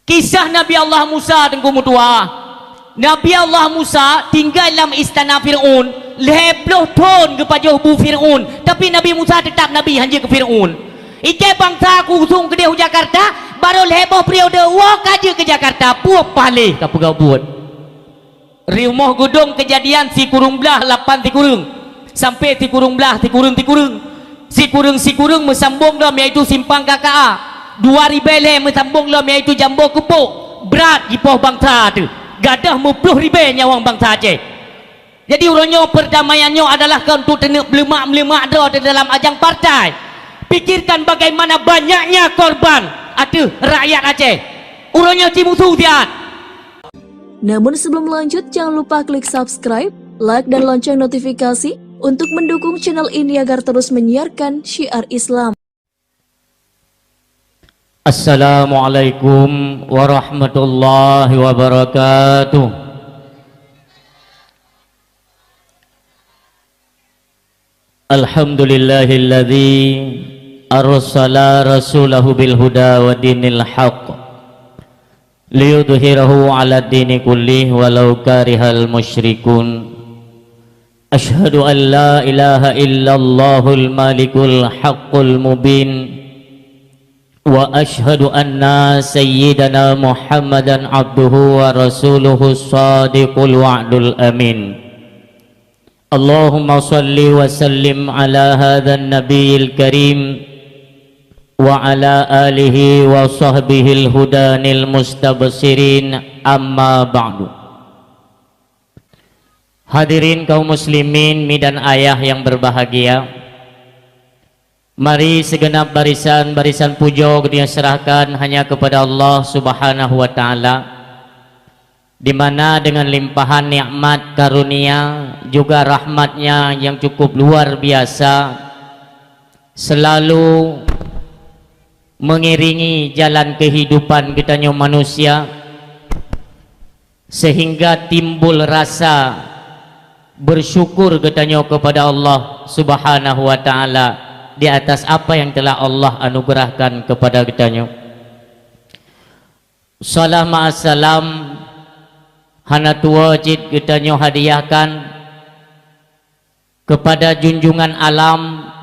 Kisah Nabi Allah Musa tengku mutua. Nabi Allah Musa tinggal dalam istana Fir'aun 20 tahun kepada bu Fir'aun, tapi Nabi Musa tetap Nabi hanya ke Fir'aun. Ike bangsa aku usung ke Jakarta, baru heboh periode wak aja ke Jakarta, puap palih ke pegau buat. Rumah gedung kejadian si kurung belah 8 ti kurung. Sampai ti kurung belah ti kurung. Si kurung mesambung dalam iaitu simpang KKA. 2 ribele mesambung dalam iaitu jambu kepuk. Berat jipoh bangsa tu. Gadah 10 ribe nyawang bangsa Aceh. Jadi urangnya perdamaiannya adalah untuk tenuk melemak di dalam ajang partai. Pikirkan bagaimana banyaknya korban ada rakyat Aceh. Urangnya cimusuh tiat. Namun sebelum lanjut, jangan lupa klik subscribe, like, dan lonceng notifikasi untuk mendukung channel ini agar terus menyiarkan syiar Islam. Assalamualaikum warahmatullahi wabarakatuh. Alhamdulillahilladzi arsala rasulahu bil huda wa dinil haqq liyudhhirahu ala dini kullih walau karihal musyrikun. Ashhadu an la ilaha illallahul malikul haqqul mubin wa ashhadu anna sayyidana Muhammadan abduhu wa rasuluhu sadiqul wa'dul amin. Allahumma salli wa sallim ala hadhan nabiyil karim wa ala alihi wa sahbihil hudanil mustabsirin, amma ba'du. Hadirin kaum muslimin mi dan ayah yang berbahagia, mari segenap barisan puja kita serahkan hanya kepada Allah Subhanahu wa taala, di mana dengan limpahan nikmat karunia juga rahmatnya yang cukup luar biasa selalu mengiringi jalan kehidupan kita manusia, sehingga timbul rasa bersyukur katanya kepada Allah Subhanahu wa taala di atas apa yang telah Allah anugerahkan kepada kitanya. Salam ma'assalam hana wajib kitanya hadiahkan kepada junjungan alam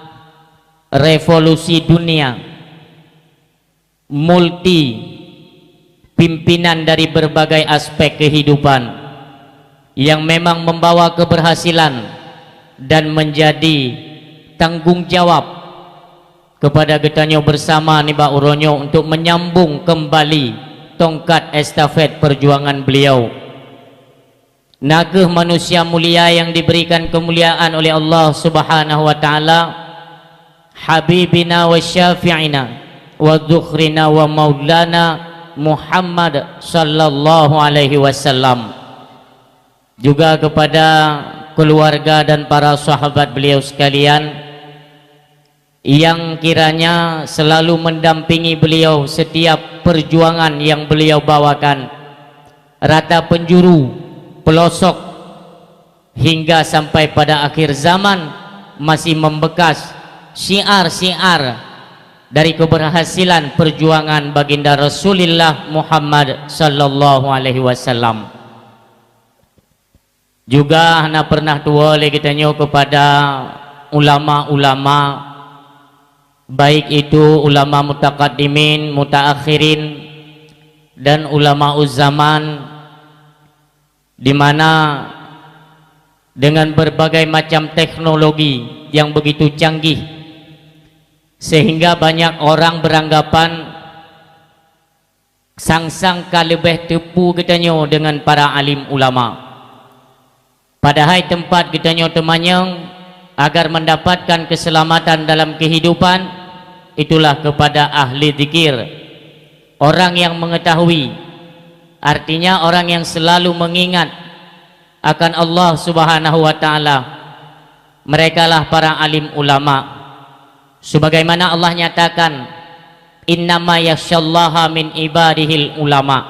revolusi dunia, multi pimpinan dari berbagai aspek kehidupan yang memang membawa keberhasilan dan menjadi tanggung jawab kepada getanya bersama niba uronyo untuk menyambung kembali tongkat estafet perjuangan beliau. Nagih manusia mulia yang diberikan kemuliaan oleh Allah Subhanahu wa taala, habibina wa syafi'ina wa dzukhrina wa maulana Muhammad sallallahu alaihi wasallam, juga kepada keluarga dan para sahabat beliau sekalian yang kiranya selalu mendampingi beliau setiap perjuangan yang beliau bawakan, rata penjuru, pelosok, hingga sampai pada akhir zaman masih membekas syiar-syiar dari keberhasilan perjuangan baginda Rasulullah Muhammad sallallahu alaihi wasallam. Juga hana pernah tua lagi tanya kepada ulama-ulama, baik itu ulama mutaqaddimin, mutaakhirin, dan ulama uzzaman, di mana dengan berbagai macam teknologi yang begitu canggih sehingga banyak orang beranggapan sang-sangka lebih tepu katanya dengan para alim ulama. Padahal tempat kitanya temanyang agar mendapatkan keselamatan dalam kehidupan itulah kepada ahli zikir, orang yang mengetahui, artinya orang yang selalu mengingat akan Allah Subhanahu wa taala. Merekalah para alim ulama, sebagaimana Allah nyatakan innama yakhsyallaha min ibadihil ulama,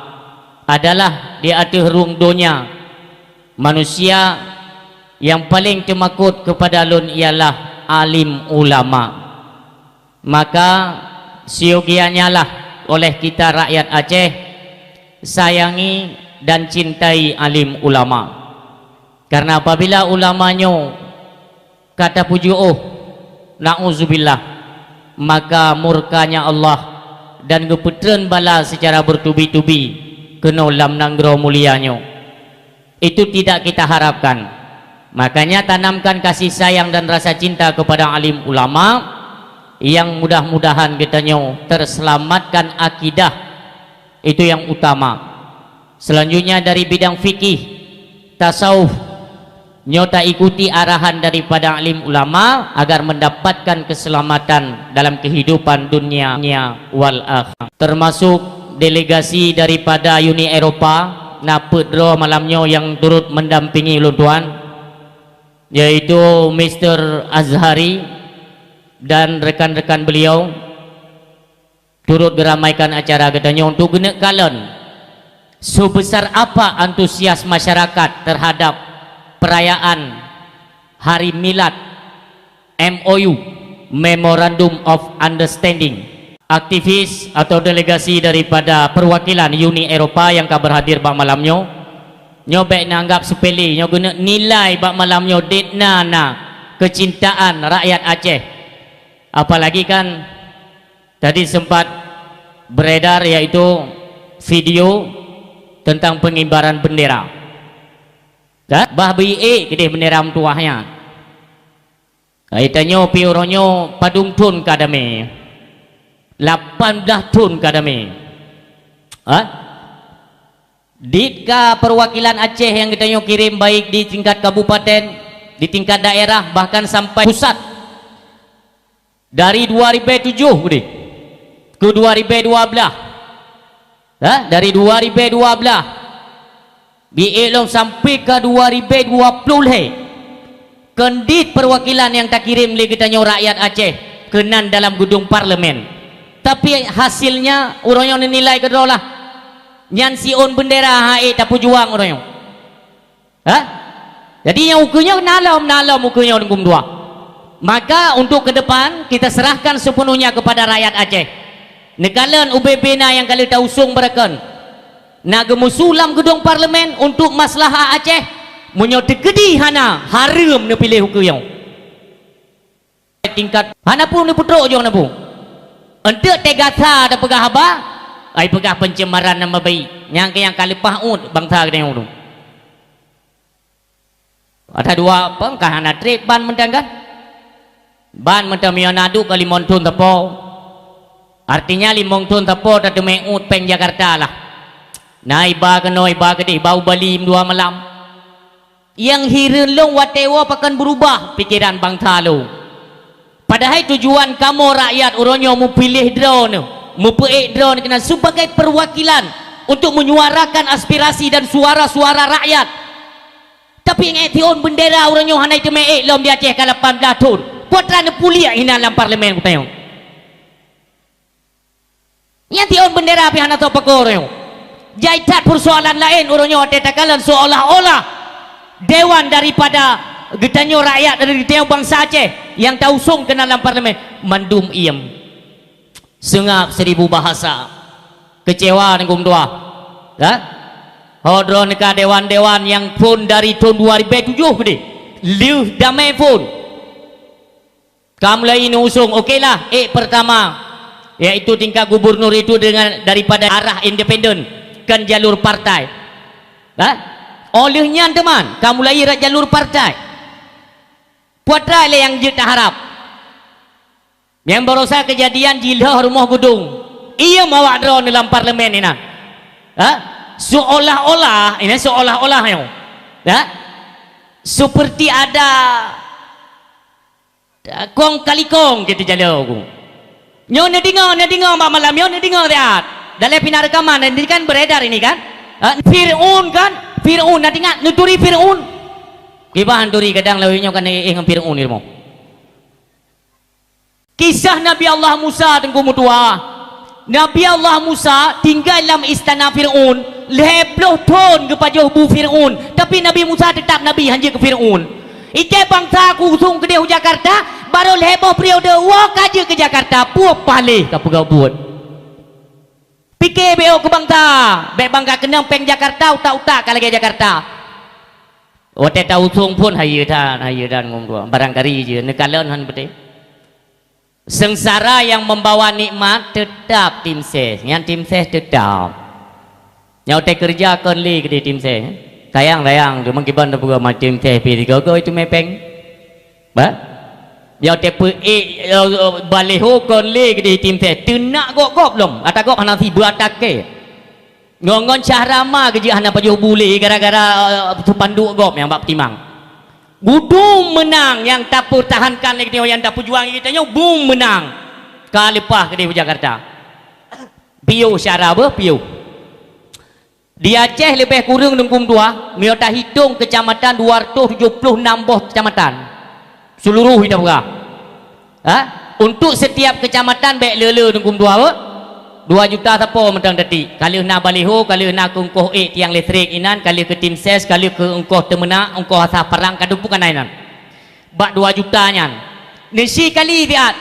adalah di atas rung dunia manusia yang paling temakut kepada lun ialah alim ulama. Maka siogianya lah oleh kita rakyat Aceh sayangi dan cintai alim ulama. Karena apabila ulamanya kata puji na'udzubillah, maka murkanya Allah dan gepetren bala secara bertubi-tubi kena lam nanggro mulianya. Itu tidak kita harapkan. Makanya tanamkan kasih sayang dan rasa cinta kepada alim ulama, yang mudah-mudahan kitanya terselamatkan akidah. Itu yang utama. Selanjutnya dari bidang fikih, tasawuf, nyota ikuti arahan daripada alim ulama agar mendapatkan keselamatan dalam kehidupan dunia wal akhirah. Termasuk delegasi daripada Uni Eropa na pedro malamnya yang turut mendampingi ulun tuan, yaitu Mr. Azhari dan rekan-rekan beliau turut geramaikan acara katanya untuk guna kalen sebesar apa antusias masyarakat terhadap perayaan Hari Milad MOU, Memorandum of Understanding. Aktivis atau delegasi daripada perwakilan Uni Eropa yang berhadir bak malamnya nyobek nanggap sepele, nyo guna nilai bak malamnya detna na kecintaan rakyat Aceh. Apalagi kan tadi sempat beredar yaitu video tentang pengibaran bendera. Bah BE kedih bendera tuahnya. Kaitannya piuronyo padung tun kadame. 18 tun kadame. Ditka perwakilan Aceh yang kita kirim baik di tingkat kabupaten, di tingkat daerah, bahkan sampai pusat. Dari 2007 ke 2012. Dari 2012 bielom sampai ke 2020 kendit perwakilan yang tak kirim li kita rakyat Aceh kenan dalam gedung parlemen. Tapi hasilnya orangnya nilai kedua lah nyan siun bendera hae tapu juang orangnya. Jadi yang ukunya nalam ukunya dengan dua. Maka untuk ke depan kita serahkan sepenuhnya kepada rakyat Aceh. Nekalan UBB na yang kali ta usung berakan na gemusulam gedung parlemen untuk masalah Aceh munyo tegedi hana harum ne pilih hukunya. Tingkat hana pun ne putrok jong na pun. Ente tegasa ada pegah haba ai pegah pencemaran nama baik yang kali pahut bangsa kedeng tu. Ada dua apa kahana trip ban mentangkan ban mentang mionadu ke Limontun tepo, artinya Limontun tepo tadu meut peng Jakarta lah. Naiba ke noiba ke di bau balim dua malam yang hirin long watewa pakan berubah pikiran bangsa lu. Padahal tujuan kamu rakyat uronyo mu pilih drone, mu peik drone kena sebagai perwakilan untuk menyuarakan aspirasi dan suara-suara rakyat. Tapi yang etion bendera uronyo hanai temeik lom di Aceh ke 18 tahun. Putra ne pulia hina dalam parlemen ku tengok. Yang tion bendera pi hana to pakor yo. Jaitat persoalan lain uronyo tetakalan seolah-olah dewan daripada getanyo rakyat dari tiang bangsa Aceh yang tausung ke dalam parlemen mandum iem sengap 1000 bahasa kecewa dengan dua hodro neka dewan-dewan yang pun dari tahun 2007 gede liu damai pun kamu lain usung okeylah pertama yaitu tingkat gubernur itu dengan daripada arah independen kan jalur partai olehnya teman kamu lain jalur partai putra le yang kita harap yang berusaha kejadian jilah rumah gedung ia mawa drone dalam parlemen ini seolah-olah ini seolah-olah seperti ada kong kali kong gitu jalo aku nyo ne dengar malam nyo ne dengar lihat dalam pinar rekaman ini kan beredar ini kan Fir'aun nak dengar nuturi Fir'aun kibahan duri kadang lawinya kan ingin Fir'aun ni mo. Kisah Nabi Allah Musa tengku mutua. Nabi Allah Musa tinggal dalam istana Fir'aun 20 tahun kepada bu Fir'aun. Tapi Nabi Musa tetap Nabi hanya ke Fir'aun. Ike bangsa aku usung ke Jakarta baru leboh periode wak aja ke Jakarta puap palih ke pegawai buat. Fikir beo ke bangsa. Bek bangka kenang peng Jakarta utak-utak kalau ke Jakarta. Ote tahu sung pun hayudan ngom dua. Barangkali je nekalan han betul. Sengsara yang membawa nikmat tetap tim ses. Yang tim ses tetap. Yang ote kerja kon li ke tim ses. Tayang tu mengkiban tu macam tim ses pi go itu mepeng. Ba? Yang tepe baleho kon le ke tim ses tenak gok belum ata gok hana si beratake ngongon syahrama ke je hana pajuh bule gara-gara sepanduk gok yang bab timang budung menang yang tapu tahankan lagi yang tapu juang kita nyo bum menang kalepah ke di Jakarta piu syara apa piu di Aceh lebih kurang dengkum dua miota hitung kecamatan 276 boh kecamatan seluruh hidup berah. Untuk setiap kecamatan baik lele dengkum dua apa? 2 juta siapa mentang detik. Kalau nak baliho, kalau nak ke ungkoh tiang listrik inan, kalau ke tim ses, kalau ke ungkoh temenak, ungkoh asah perang kadu bukan inan. Bak 2 juta nyan. Nesi kali lihat.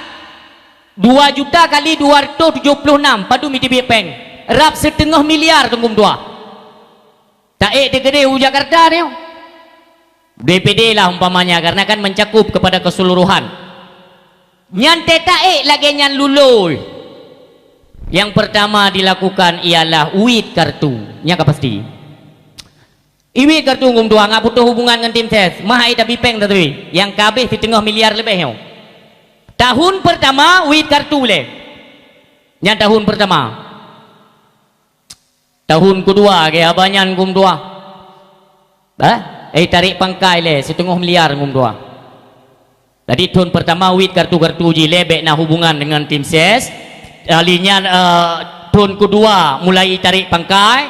2 juta kali 276 padu miti peng. Rap 1,5 miliar dengkum dua. Tak gede Jakarta ni. DPD lah umpamanya karena kan mencakup kepada keseluruhan. Nyan tetaik lagi nyan luluy. Yang pertama dilakukan ialah uit kartu. Nya pasti. Uit kartu ngum dua ngap butuh hubungan dengan tim ses. Mahai tapi peng tadi. Yang kabeh 1,5 miliar lebih yo. Tahun pertama uit kartu le. Nya tahun pertama. Tahun kedua ke abanyan ngum dua. Tarik pangkai le 1,5 miliar ngum dua. Tadi tahun pertama wit kartu-kartu ji lebek na hubungan dengan tim ses. Alinya tahun kedua mulai tarik pangkai.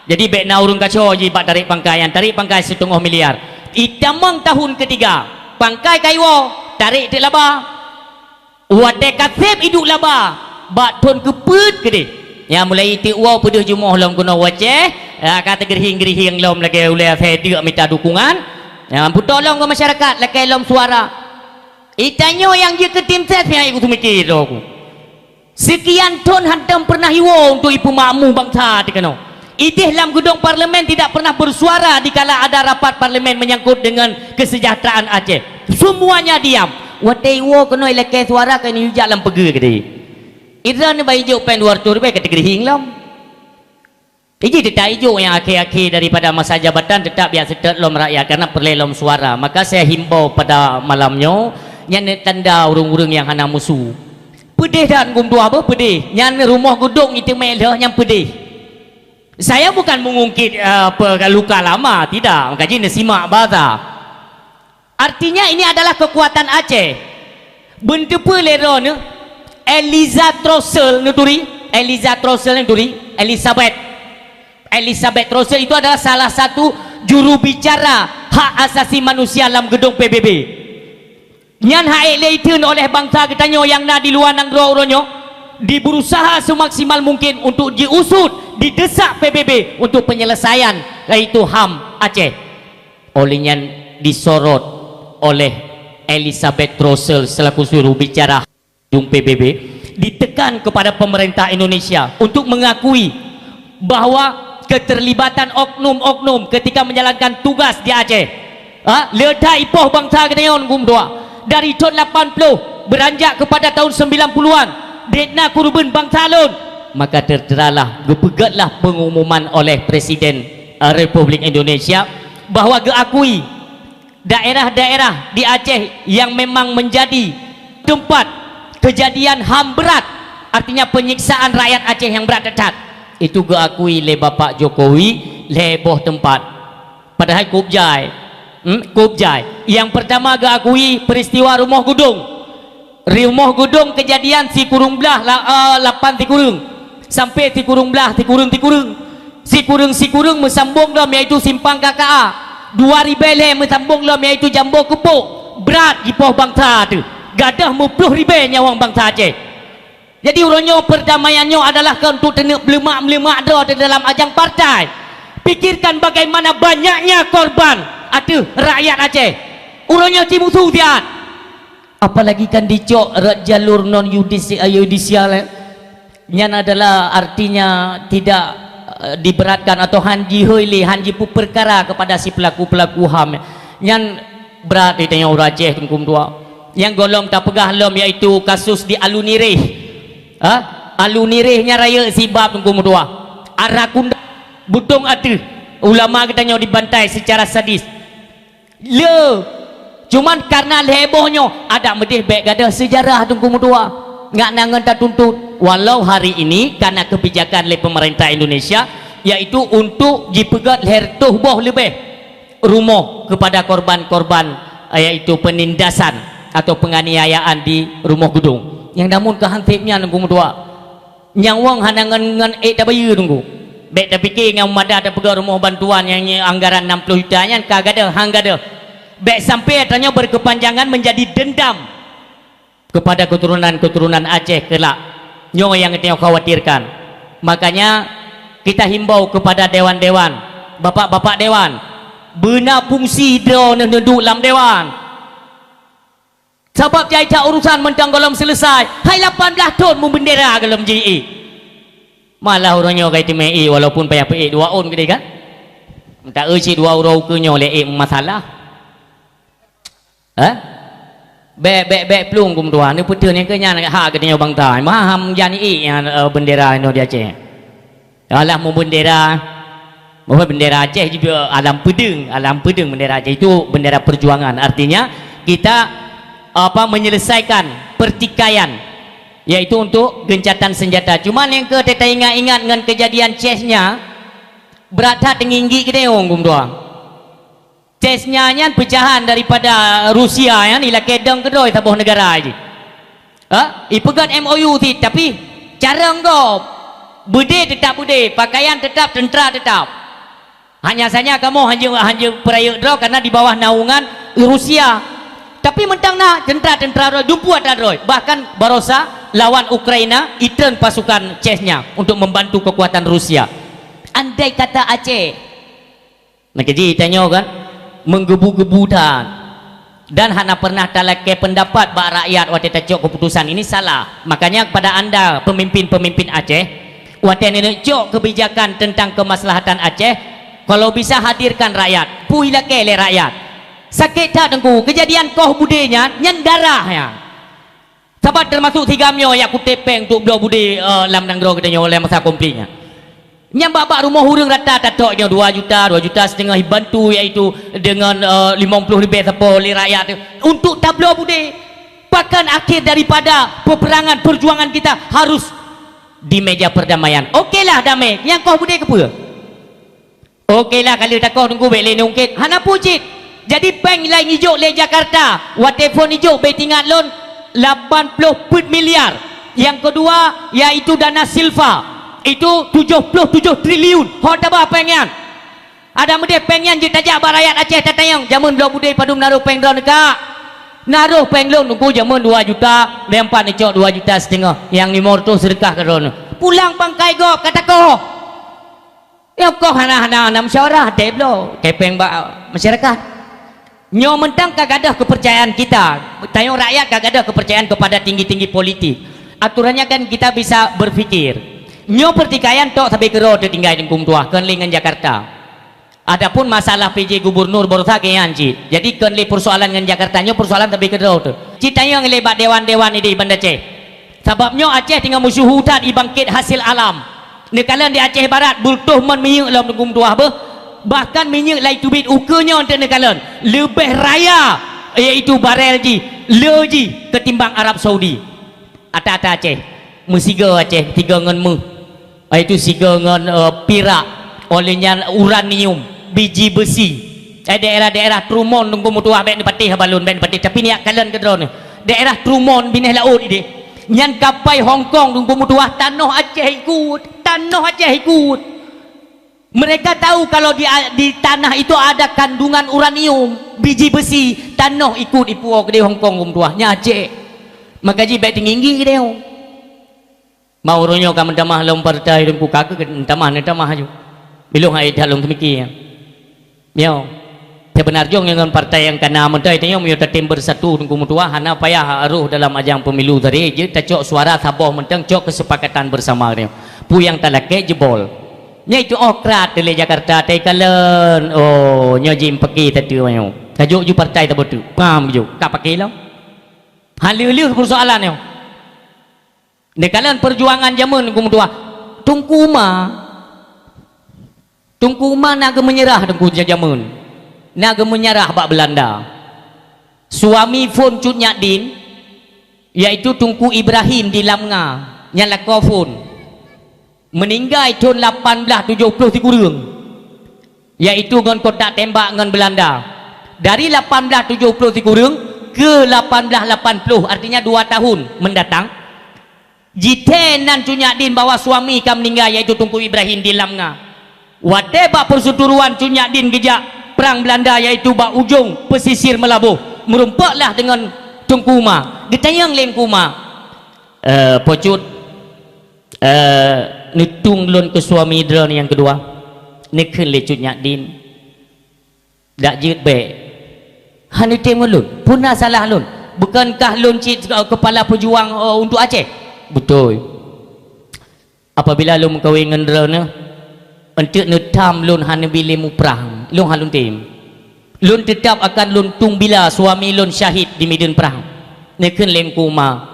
Jadi bek na urung kaco ji bak tarik pangkai. Yang tarik pangkai 1,5 miliar. Itamang tahun ketiga pangkai kaiwo tarik tik laba. Wate kasep iduk laba. Bak tahun keput gede. Ya mulai tik wow pedih jumuh lom kuno waceh. Kata gerihing lom lagi oleh saya minta dukungan. Ya tolong ke masyarakat lagi lom suara. Itanyo yang je ke tim ses yang ikut mikir aku. Sekian ton hantam pernah hiwo untuk ibu makmu bangsa dikano. Itih dalam gedung parlimen tidak pernah bersuara dikala ada rapat parlimen menyangkut dengan kesejahteraan Aceh. Semuanya diam. Wate hiwo kena lagi suara kena hujak lam pergi ke dia. Ira ni bayi jauh pen 200 rupiah kata gerihing lom. Ini tetap hijau yang akhir-akhir daripada masa jabatan tetap biasa setet lom rakyat karena perlelom suara. Maka saya himbau pada malamnya yang tanda urung-urung yang hana musuh. Pedih dan gum dua apa pedih. Yang rumah gedung itu melah yang pedih. Saya bukan mengungkit luka lama, tidak. Maka ini simak bahasa. Artinya ini adalah kekuatan Aceh. Bentuk pelero ni Elizabeth Trossel nuturi, Elizabeth Trossel itu adalah salah satu juru bicara hak asasi manusia dalam gedung PBB. Nyan hak eleiten oleh bangsa kita yang na di luar nang ronyo diberusaha semaksimal mungkin untuk diusut, didesak PBB untuk penyelesaian yaitu HAM Aceh. Olehnya disorot oleh Elizabeth Trossel selaku juru bicara gedung PBB, ditekan kepada pemerintah Indonesia untuk mengakui bahwa keterlibatan oknum-oknum ketika menjalankan tugas di Aceh ledah ipoh bangsa kedayon gum doa dari tahun 80 beranjak kepada tahun 90-an detna kurban bangsa lon, maka terteralah gepegatlah pengumuman oleh Presiden Republik Indonesia bahwa geakui daerah-daerah di Aceh yang memang menjadi tempat kejadian HAM berat, artinya penyiksaan rakyat Aceh yang berat dekat, itu geakui oleh Bapak Jokowi leboh tempat. Padahal Kubjai yang pertama geakui peristiwa rumah gudung kejadian si kurung belah 8 tikurung sampai tikurung belah tikurung mesambung dalam iaitu simpang KKA 2 ribele mesambung dalam iaitu jambo kepuk berat di poh bangsa tu gadah 50 ribu nyawang bangsa Aceh. Jadi uronyo perdamaiannya adalah untuk tenuk melemak di dalam ajang partai. Pikirkan bagaimana banyaknya korban ada rakyat Aceh. Uronyo cimusuh tiat. Apalagi kan dicok jalur non yudisial Yang adalah artinya tidak diberatkan atau hanji hoili hanji pu perkara kepada si pelaku-pelaku HAM yang berat ditanya orang Aceh tengkum tua yang golong tak pegah lom iaitu kasus di Alunirih Alunirihnya raya sibab tengkum tua Arakunda Butung Atu ulama katanya dibantai secara sadis cuman karena hebohnya ada medih baik ada sejarah tengkum tua nggak nangan tak tuntut walau hari ini karena kebijakan oleh pemerintah Indonesia yaitu untuk dipegat hertuh boh lebih rumah kepada korban-korban yaitu penindasan atau penganiayaan di rumah gedung yang namun kehantipnya nunggu dua yang wang hanangan ngan tak bayu nunggu baik tak fikir yang ada pegat rumah bantuan yang anggaran 60 juta yang kagak ada hangga baik sampai tanya berkepanjangan menjadi dendam kepada keturunan-keturunan Aceh kelak nyo yang kita khawatirkan. Makanya kita himbau kepada dewan-dewan, bapak-bapak dewan, benar fungsi dia duduk dalam dewan. Sebab jaya urusan mentang golong selesai, hai 18 tahun membendera dalam JE. Malah orangnya kait MEI walaupun payah PE 2 on gede kan. Tak euci 2 euro ke nyo le masalah. Bek pelung kum tua ni putus ni kenya nak hak katanya bang tai maham jani yang bendera Indonesia Aceh alam bendera Aceh juga alam pedeng bendera Aceh itu bendera perjuangan artinya kita menyelesaikan pertikaian yaitu untuk gencatan senjata cuman yang kita ingat-ingat dengan kejadian Acehnya berat tinggi ke deong kum tua tesnya nya pecahan daripada Rusia ya ni lah kedang kedoi tabuh negara aja ipegat MOU ti tapi cara engkau bude tetap bude pakaian tetap tentera tetap hanya saja kamu hanya peraya draw karena di bawah naungan Rusia tapi mentang nak tentera dumpu ada droi bahkan Barossa lawan Ukraina itern pasukan Chechnya untuk membantu kekuatan Rusia andai kata Aceh nak jadi tanya kan menggebu-gebu dan hana pernah talake pendapat bak rakyat waktu tecok keputusan ini salah makanya kepada anda pemimpin-pemimpin Aceh waktu ini cok kebijakan tentang kemaslahatan Aceh kalau bisa hadirkan rakyat puilah kele rakyat sakit tak tengku kejadian koh budenya nyan darahnya sahabat termasuk 3 mio yang aku tepeng untuk beliau budi lam nangro katanya oleh masa komplinya nyambak rumah hurung rata tatoknya 2 juta setengah bantu iaitu dengan 50 lebih siapa oleh rakyat untuk tablo bude bahkan akhir daripada peperangan perjuangan kita harus di meja perdamaian okeylah damai yang kau bude ke apa okeylah kalau tak kau tunggu beli nungkit hana pujit jadi bank lain hijau le Jakarta telefon hijau betingan loan 80 miliar yang kedua yaitu dana silva itu 77 triliun hot apa pengen ada mede pengen je tajak rakyat Aceh tatayang jamun dua budai padu naruh pengdron ka naruh pengdron nunggu jamun 2 juta lempan icok 2 juta setengah yang 500 sedekah ke ron pulang bangkai go kata ko ya kok hana musyawarah deblo kepeng ba masyarakat nyo mentang kagak ada kepercayaan kita tayang rakyat kagak ada kepercayaan kepada tinggi-tinggi politik aturannya kan kita bisa berpikir nyo pertikaian tok sampai ke road tinggal di tua kenlingan Jakarta adapun masalah PJ gubernur baru tak anjit jadi kenli persoalan dengan Jakarta nyo persoalan sampai ke road cita yang lebat dewan-dewan ini di Banda Aceh sebabnya Aceh tinggal musuh hutan ibangkit hasil alam nekalan di Aceh Barat bultuh men minyak dalam tua bahkan minyak lai tubit ukenya untuk nekalan lebih raya iaitu barel ji leji ketimbang Arab Saudi ata-ata Aceh musiga Aceh 3 ngan mu itu siga dengan pirak olehnya uranium biji besi daerah-daerah Trumon nunggu mutuah baik patih balun baik patih tapi ni kalian ke drone daerah Trumon bineh laut ini nyan kapai Hong Kong nunggu mutuah tanah Aceh ikut mereka tahu kalau di tanah itu ada kandungan uranium biji besi tanah ikut ipuo ke Hong Kong mutuahnya Aceh maka ji baik tinggi ke dia mau ronyo kamu tamah lom partai dan buka ke tamah aja belum hai dalam kemikian miao Sebenar jong dengan partai yang kena mentai tanya mu tim bersatu tunggu mutua hana payah aruh dalam ajang pemilu tadi je tak suara saboh mentang cok kesepakatan bersama ni pu yang talake jebol nya itu okrat dari Jakarta tai kalen oh nya jim peki tatu ayo tajuk ju partai tabotu pam ju ka peki lo haliu persoalan yo de kalen perjuangan jamun tunggu mutua tungku ma nak menyerah tunggu jamun naga menyerah bak Belanda. Suami phone cut Nyak Din yaitu Tunku Ibrahim di Lamnga nyala phone meninggal tahun 1873 kurang yaitu ngan kotak tembak ngan Belanda dari 1873 kurang ke 1880 artinya 2 tahun mendatang jitenan cut Nyak Din bawa suami kam meninggal yaitu Tunku Ibrahim di Lamnga wate bak perseturuan cut Nyak Din gejak perang Belanda yaitu bak ujung pesisir Melabuh merumpaklah dengan Tunku Ma ditanyang lem kuma pocut nitung lun ke suami drone yang kedua nikun lecut Nyak Din dak jit be hani tem lun punah salah lun bukankah lun cik kepala pejuang untuk Aceh betul apabila lun kawin dengan drone untuk netam lun hana bilimu perang lun halun tim lun tetap akan lun tung bila suami lun syahid di medan perang nekun lem kuma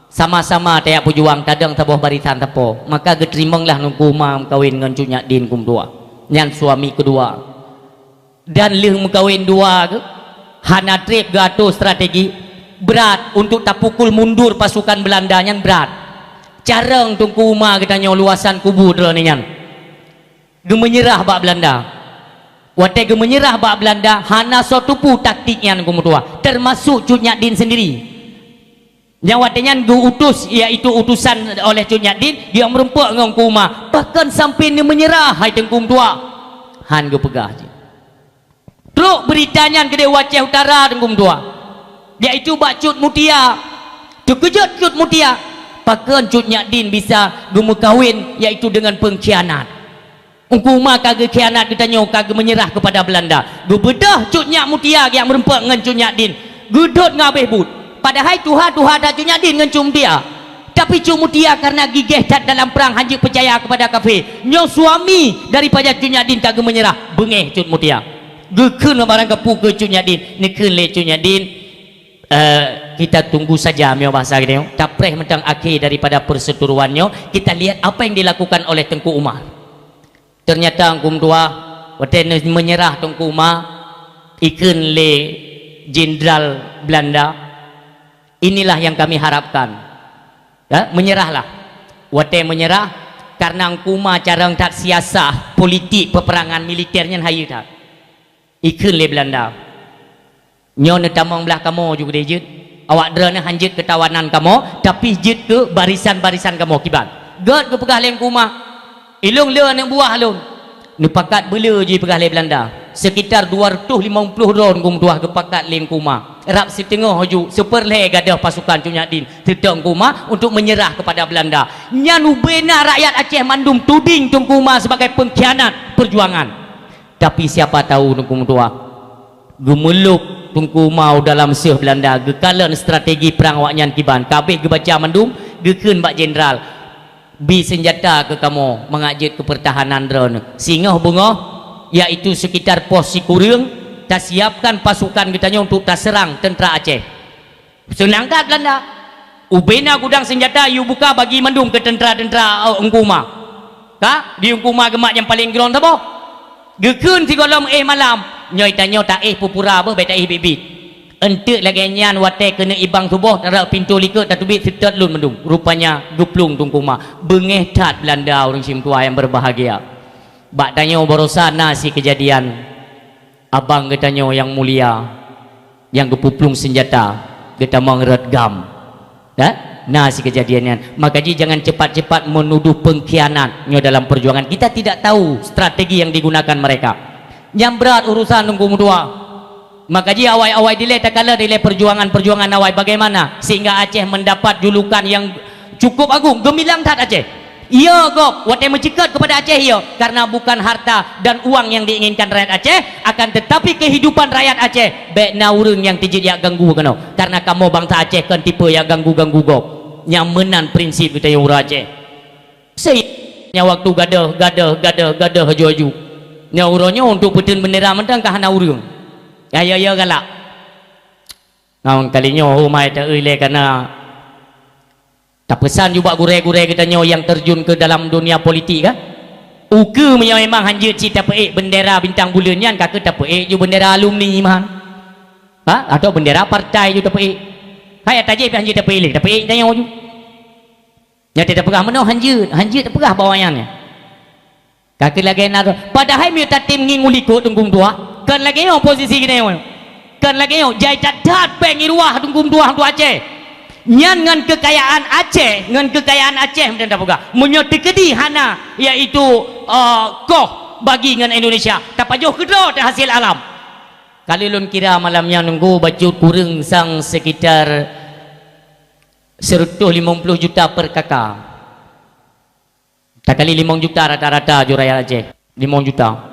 sama-sama tiap pejuang kadang tabuh barisan tapo maka geterimanglah lun kuma kawin dengan Cuk Nyak Din kum dua nyan suami kedua dan leh kawin dua ke hana trip gato strategi berat untuk tak pukul mundur pasukan Belanda nyan berat carang tung kuma katanya luasan kubu drone nyan gemenyerah bak Belanda wate gemenyerah bak Belanda hana sotupu taktiknya kumudua termasuk Cuk Nyak Din sendiri yang watenya utus yaitu utusan oleh Cuk Nyak Din dia merempak ngong kuma bahkan sampai dia menyerah hai tengkum tua han ge pegah je truk beritanya ke Aceh Utara tengkum tua yaitu bak Cut Mutia terkejut Cut Mutia bahkan Cuk Nyak Din bisa gemukawin yaitu dengan pengkhianat Ungkuma kagak khianat ditanya kagak menyerah kepada Belanda. Gebedah Cuk Nyak Mutia yang merempak dengan Cuk Nyak Din. Gedut ngabeh but. Padahal Tuhan dah Cuk Nyak Din dengan Cuk Mutia. Tapi Cuk Mutia karena gigih cat dalam perang hanya percaya kepada kafir. Nyo suami daripada Cuk Nyak Din kagak menyerah. Bengeh Cuk Mutia. Gekun barang kepu ke Cuk Nyak Din. Nekun le Cuk Nyak Din. Kita tunggu saja mio bahasa gini. Tapreh mentang akhir daripada perseturuannya. Kita lihat apa yang dilakukan oleh Tengku Umar. Ternyata angkum tua waktu menyerah Tengku Ma ikun le jenderal Belanda inilah yang kami harapkan ya, menyerahlah waktu menyerah karena angkum Ma cara tak siasah politik peperangan militernya hayu tak ikun le Belanda nyon tamang belah kamu juga dijut awak drone hanjit ketawanan kamu tapi jit ke barisan-barisan kamu kibat god ke pegah lem kuma ilung le yang buah lun ni pakat bela je pegah le Belanda sekitar 250 ron kum tuah ke pakat lem kuma rap setengah haju seperle gadah pasukan Cuk Nyak Din tetang kuma untuk menyerah kepada Belanda nyanu bena rakyat Aceh mandum tuding Tengku Ma sebagai pengkhianat perjuangan tapi siapa tahu kum tuah gemeluk Tengku Ma dalam seh Belanda gekalan strategi perang waknyan kiban kabeh gebaca mandum gekeun bak jenderal bi senjata ke kamu mengajit ke pertahanan drone singoh bungoh yaitu sekitar pos Sikurung tak siapkan pasukan kitanya untuk tak serang tentera Aceh senang tak Belanda ubena gudang senjata you buka bagi mandum ke tentera-tentera Ungkuma kah di Ungkuma gemak yang paling geron tak boh gekun si golong malam nyoy tanya tak pupura apa beta bibit entek lagi nyan wate kena ibang tubuh tarak pintu liket tak tubit setat lun mendung rupanya geplung Tengku Ma bengeh tat Belanda orang sim tua yang berbahagia bak tanya borosana si kejadian abang katanya yang mulia yang gepuplung senjata kita mengredgam nah si kejadiannya maka jangan cepat-cepat menuduh pengkhianatnya dalam perjuangan kita tidak tahu strategi yang digunakan mereka yang berat urusan Tengku Mutua maka dia awai-awai dile tak kala dile perjuangan-perjuangan awai bagaimana sehingga Aceh mendapat julukan yang cukup agung gemilang tat Aceh Ya gop, watai mencekat kepada Aceh ya, karena bukan harta dan uang yang diinginkan rakyat Aceh, akan tetapi kehidupan rakyat Aceh baik naurun yang tijit yang ganggu kena. Karena kamu bangsa Aceh kan tipe yang ganggu-ganggu gop. Nyamenan prinsip kita yang orang Aceh. Saya waktu gadah haju-haju. Nyauronya untuk putun bendera mentang kah naurun. Ya galak. Ngawang kalinya rumah tak ile karena tak pesan juga gure-gure kita nyo yang terjun ke dalam dunia politik kan. Uke punya memang hanya cita peik bendera bintang bulan kan kata tak peik je bendera alumni mah. Ha? Atau bendera partai je tak peik. Hai tajik hanya tak peik tak peik tanya je. Ya tidak pegah mana hanya tak pegah bawayannya. Kaki lagi nak padahal mi tak tim nginguliko tunggung tua. Kan lagi oposisi kita yo. Kan lagi jai cadat pengi ruah tunggung tua tu Aceh. Nyan ngan kekayaan Aceh macam tak pegah menyotikedi hana iaitu koh bagi ngan Indonesia tak jauh kedua tak hasil alam. Kali lun kira malamnya nunggu baju kurang sang sekitar 150 juta per kakak. Tak kali 5 juta rata-rata juraya Aceh 5 juta.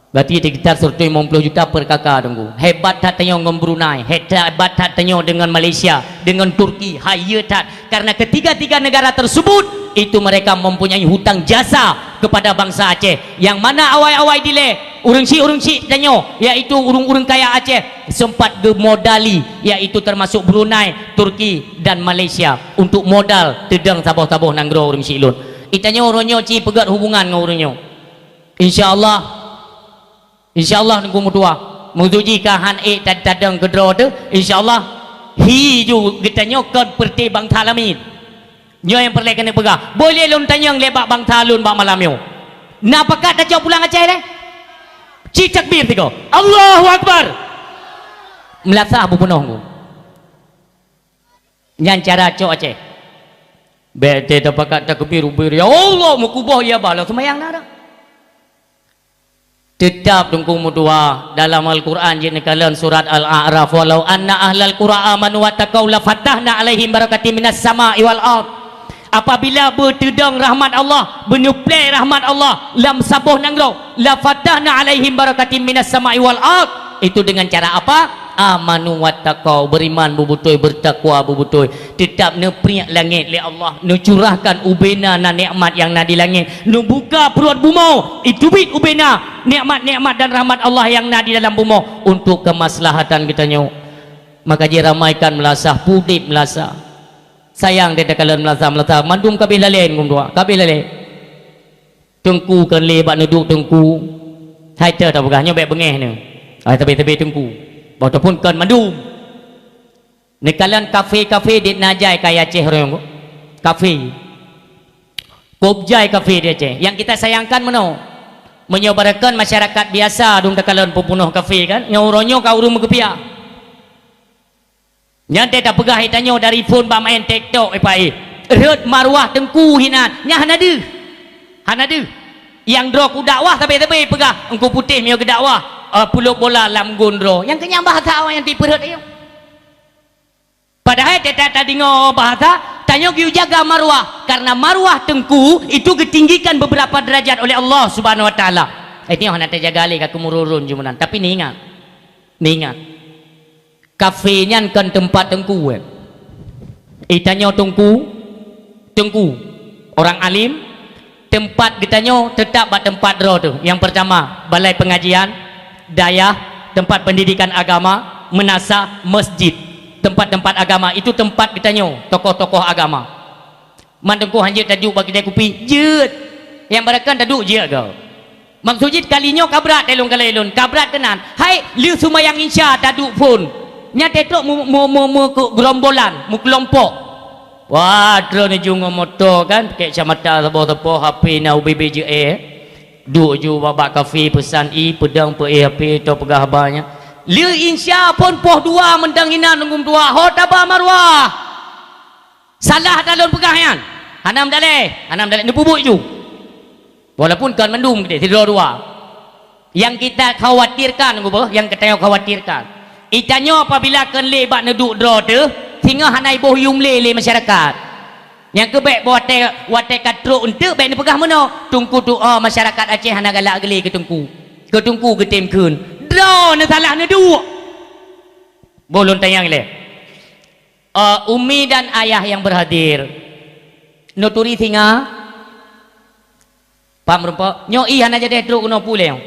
Berarti sekitar 150 juta per kakak tunggu. Hebat tak tanya dengan Brunei, hebat tak tanya dengan Malaysia, dengan Turki, haya tak. Karena ketiga-tiga negara tersebut itu mereka mempunyai hutang jasa kepada bangsa Aceh. Yang mana awal-awal dile urang si tanya, iaitu urang kaya Aceh sempat gemodali, iaitu termasuk Brunei, Turki dan Malaysia untuk modal tedang saboh-saboh nanggro urang si ilun. Itanya orangnya ci pegat hubungan dengan orangnya. InsyaAllah nunggu mutua menguji kahan tadang kedua tu InsyaAllah hiju kita nyokot perti bang talamin nyo yang perlu kena pegah boleh lun tanyang lebak bang talun bak malam yo napakat dah jauh pulang Aceh deh cicak bir tiga Allahu Akbar melasah abu penuh ku nyan cara cok Aceh bete tapakat takbir ubir ya Allah mukubah ya bala semayang dah tetap tunggu mudua dalam Al-Quran jenis kalian surat Al-A'raf walau anna ahlal qura amanu wa taqaw la fatahna alaihim barakatim minas sama'i wal ard. Apabila bertedang rahmat Allah, bernyuplai rahmat Allah lam sabuh nangrau la fatahna alaihim barakatim minas sama'i wal ard. Itu dengan cara apa? Amanu wattaqau, beriman bebutoy, bertakwa bebutoy, tetap nepriak langit li Allah, necurahkan ubena na nikmat yang na di langit, buka perut bumi itu bit ubena nikmat-nikmat dan rahmat Allah yang na di dalam bumi untuk kemaslahatan kita nyo. Maka dia ramaikan melasah pudip melasah sayang dia kalian melasah mandum kabeh lalen ngum kabeh lalen tengku kan le bak neduk tengku hai ter tak begahnya baik bengeh ni tapi tengku ataupun kan mandum ni kalian kafe di Najai kaya Aceh orang kafe Kopjai kafe di Aceh yang kita sayangkan mana menyobarakan masyarakat biasa dong kalian pepunuh kafe kan yang orangnya kau urung mengepiak nyantai tak pegah hitanyo dari phone ba main TikTok red marwah tengku hinan nya hanadu yang dro ku dakwah tapi pegah engkau putih mio ke dakwah puluk bola lam gondro yang kenyang bahasa awak yang diperhut ayo padahal kita tadi ngo bahasa tanya kiu jaga marwah karena marwah tengku itu ditinggikan beberapa derajat oleh Allah Subhanahu wa taala. Ini nak terjaga lagi aku mururun jumunan tapi ni ingat kafenya kan tempat tengku itanya tengku orang alim tempat ditanya tetap buat tempat draw tu yang pertama balai pengajian dayah tempat pendidikan agama menasa masjid tempat-tempat agama itu tempat ditanya tokoh-tokoh agama mandengku hanjit tajuk bagi dia kupi jeut yang barakan tajuk je kau maksudnya kalinya kabrat elong kalelon kabrat tenan hai liu sumayang insya tajuk pun nya tetok mu gerombolan mu kelompok wah dro ni jungo motor kan pakai kacamata sabo-sabo HP na UBBJE duk ju babak kafe pesan pedang HP atau pegah habanya liu insya pun poh dua mendang ina nunggu dua ho tabah marwah salah dalon pegahan hanam daleh ni bubuk ju walaupun kan mendung gede tidur dua yang kita khawatirkan yang kita khawatirkan itanyo apabila kan le bak neduk draw tu sehingga hanai boh yum le masyarakat yang kebek wate katruk untuk baik ni pegah mana tungku doa masyarakat Aceh hana galak geli ke tungku getim kun dah na salah na dua bolon tayang le umi dan ayah yang berhadir noturi singa pam rumpa nyoi hana jadi truk no puleng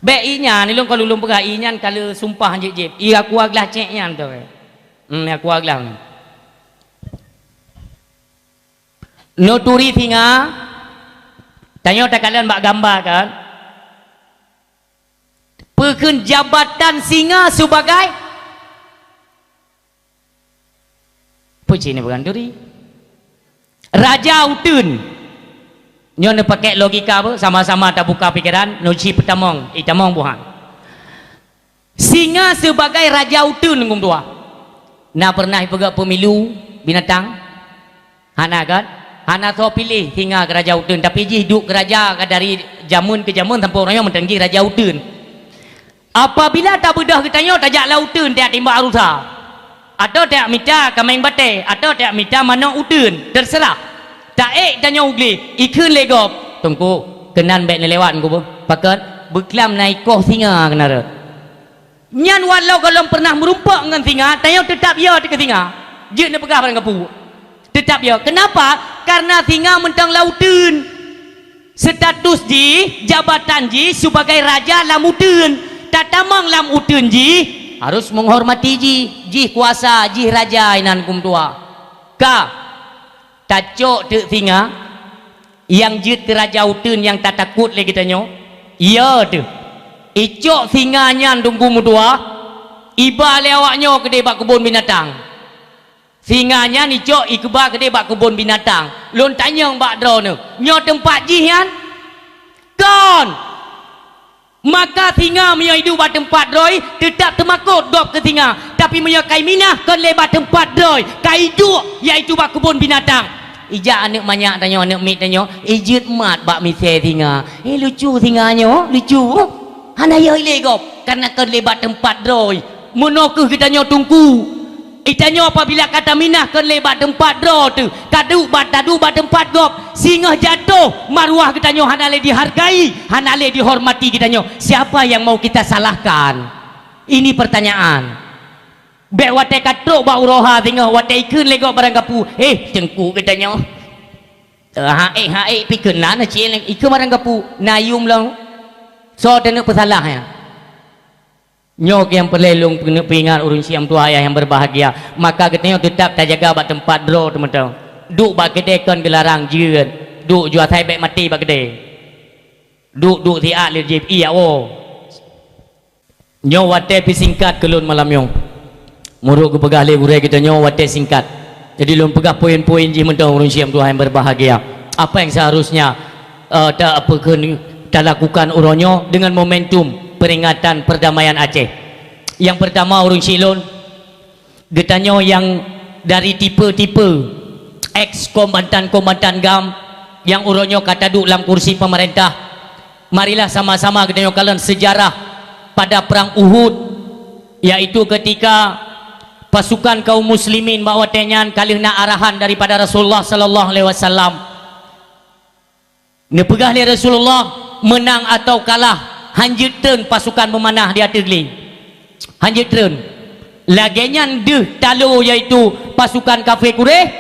be inya ni long kalau lum pegah inyan kalau sumpah jep i aku aglah cek nyan tu aku aglah noturi singa tanya tak kalian bak gambar kan pekeun jabatan singa sebagai puji ni bukan duri raja utun nyo ne pakai logika apa sama-sama tak buka pikiran noci pertamong itamong buhan singa sebagai raja utun ngum tua na pernah pegak pemilu binatang hana kan hana so pilih singa ke raja utun tapi ji hidup raja dari jamun ke jamun tanpa orang yang mentenggi raja utun apabila tak bedah kita tajak lautun tak timbak arusa atau tak minta kamain bate atau tak minta mana utun terserah tak tanya ugli ikun legop tunggu kenan baik lewat ku pakat beklam naik koh singa kenara nyan walau kalau pernah merumpak dengan singa tanya tetap ya ke singa je nak pegah barang kapu tetap ya kenapa karena singa mentang lautun status ji jabatan ji sebagai raja lamutun tak tamang lam utun ji harus menghormati ji kuasa ji raja inan kum tua ka tacok te singa yang jit raja utun yang tak takut lagi tanyo iya tu icok singa nyan tunggu mutua iba lewaknya ke debak kebun binatang singa nyan icok ikba ke debak kebun binatang lon tanya mbak dro nu nyo tempat ji yan kon maka singa punya hidup pada tempat droi tetap termakut dop ke singa tapi punya kai minah kon lebat tempat droi kai hidup iaitu bak kebun binatang ijak anak banyak tanya anak mit tanya ijut mat bak mise singa lucu singanya lucu hana ya ile gop karena kon lebat tempat droi monokuh kita nyo tungku itanya apabila kata minah kon lebat tempat dro tu tadu bat tempat gop singa jatuh maruah kita nyo hanale dihargai hanale dihormati kita nyo siapa yang mau kita salahkan ini pertanyaan be wate katruk ba uroha singa wate ikun legok barang kapu cengku kita nyo pikun lah na cien ikun barang kapu nayum lang so tena pesalah ya nyok yang pelelung pengingat urun siam tua ayah yang berbahagia maka katanya tetap tak jaga bat tempat dro teman-teman duk bak kedai kon gelarang jeun duk jual thai baik mati bak kedai duk tiak le jip iya nyo wate pi singkat kelun malam nyong muruk ke pegah le urai kita nyo wate singkat jadi lum pegah poin-poin ji mentang urun siam tua yang berbahagia apa yang seharusnya tak apa kita lakukan uronyo dengan momentum peringatan perdamaian Aceh. Yang pertama urung silon getanyo yang dari tipe-tipe ex komandan GAM yang uronyo kata duk dalam kursi pemerintah marilah sama-sama getanyo kalian sejarah pada perang Uhud yaitu ketika pasukan kaum muslimin bawa tenyan kalihna arahan daripada Rasulullah sallallahu alaihi wasallam nepegah li Rasulullah menang atau kalah hanjutreun pasukan memanah di ategli hanjutreun lagenyan deh talo yaitu pasukan kafir Quraisy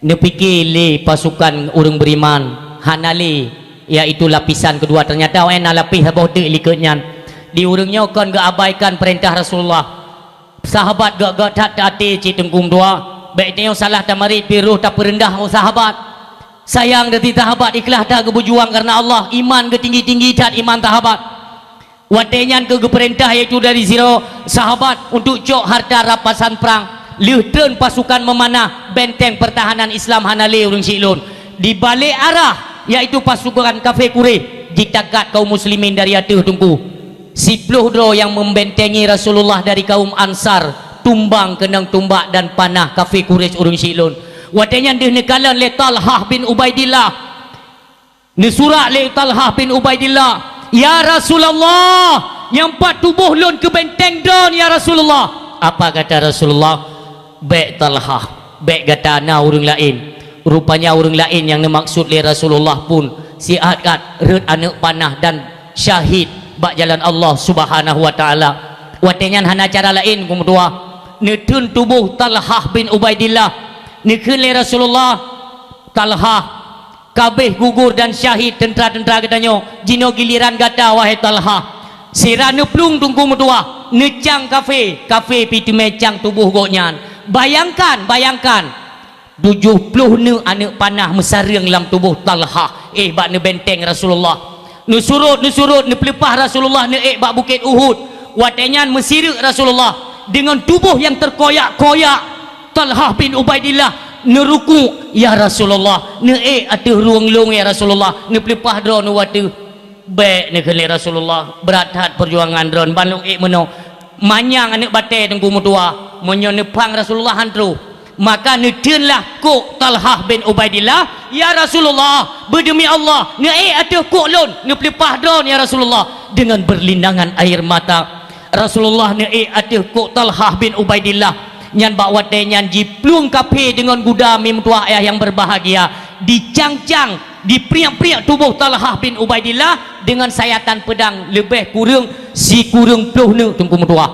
nepikir le pasukan urang beriman hanale yaitu lapisan kedua ternyata lapis habis dek likutnya di urangnya kon gak abaikan perintah Rasulullah sahabat gak tak citengkum dua baiknya salah tamarit piruh tak perendah sahabat sayang dari sahabat ikhlas tak berjuang karena Allah iman ke tinggi-tinggi tak iman sahabat watenyan ke perintah yaitu dari zero sahabat untuk cok harta rapasan perang lihtreun pasukan memanah benteng pertahanan Islam hanale urang silun di balik arah yaitu pasukan kafir Quraisy jitakat kaum muslimin dari atuh tungku 10 dro yang membentengi Rasulullah dari kaum Ansar tumbang kenang tumbak dan panah kafir Quraisy urang silun watenya dia nekalan le Talhah bin Ubaidillah ni surah le Talhah bin Ubaidillah ya Rasulullah nyampat tubuh lun ke benteng don ya Rasulullah apa kata Rasulullah baik Talhah baik kata na orang lain. Rupanya orang lain yang dimaksud oleh Rasulullah pun sihat red anak panah dan syahid bak jalan Allah Subhanahu wa taala. Watengan hana cara lain kumtua netun tubuh Talhah bin Ubaidillah nikun oleh Rasulullah. Talhah kabeh gugur dan syahid tentera-tentera katanya jino giliran gata wahai Talhah sirana plung tungku mutua necang kafe pitu mecang tubuh goknyan. Bayangkan 70 ne anak panah mesareng dalam tubuh Talhah bak ne benteng Rasulullah ne surut ne pelepah Rasulullah ne bak bukit Uhud. Watenyan mesirik Rasulullah dengan tubuh yang terkoyak-koyak. Talhah bin Ubaidillah neruku ya Rasulullah ne atuh ruang-luang ya Rasulullah ne pelepah dron watu baik ne kele Rasulullah berat hat perjuangan dron balung meno manyang anak bate tengku mutua monyo nepang Rasulullah hantru. Maka nedenlah kok Talhah bin Ubaidillah ya Rasulullah berdemi Allah ne atuh kok lon ne pelepah dron ya Rasulullah dengan berlindangan air mata. Rasulullah ne atuh kok Talhah bin Ubaidillah nyan bak wate nyan jiplung kape dengan gudami mutua ayah yang berbahagia dicang-cang dipriak-priak tubuh Talhah bin Ubaidillah dengan sayatan pedang lebih kurang si kurang puluh ne tungku mutua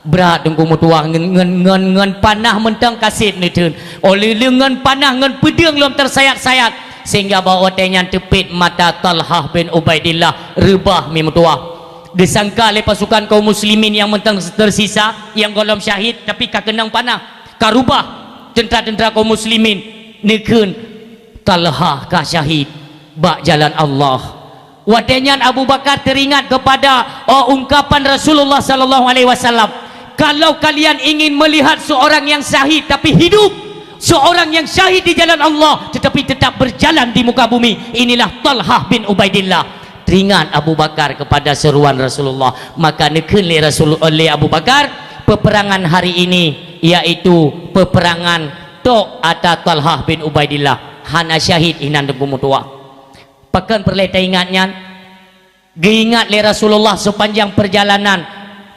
berat tungku mutua ngen panah mentang kasit ni tun oleh lengan panah ngen pedang lom tersayat-sayat sehingga bawa wate nyan tepit mata Talhah bin Ubaidillah rebah mi mutua. Disangka oleh pasukan kaum muslimin yang mentang tersisa yang golong syahid tapi kakenang panah karubah tentera-tentera kaum muslimin nikun Talhah ka syahid bak jalan Allah. Wadenyan Abu Bakar teringat kepada ungkapan Rasulullah sallallahu alaihi wasallam, kalau kalian ingin melihat seorang yang syahid tapi hidup, seorang yang syahid di jalan Allah tetapi tetap berjalan di muka bumi, inilah Talhah bin Ubaidillah. Teringat Abu Bakar kepada seruan Rasulullah, maka nekun oleh Abu Bakar peperangan hari ini yaitu peperangan Tok Ata Talhah bin Ubaidillah hana syahid inan debu mutua. Pakan perleta ingatnya geingat le Rasulullah sepanjang perjalanan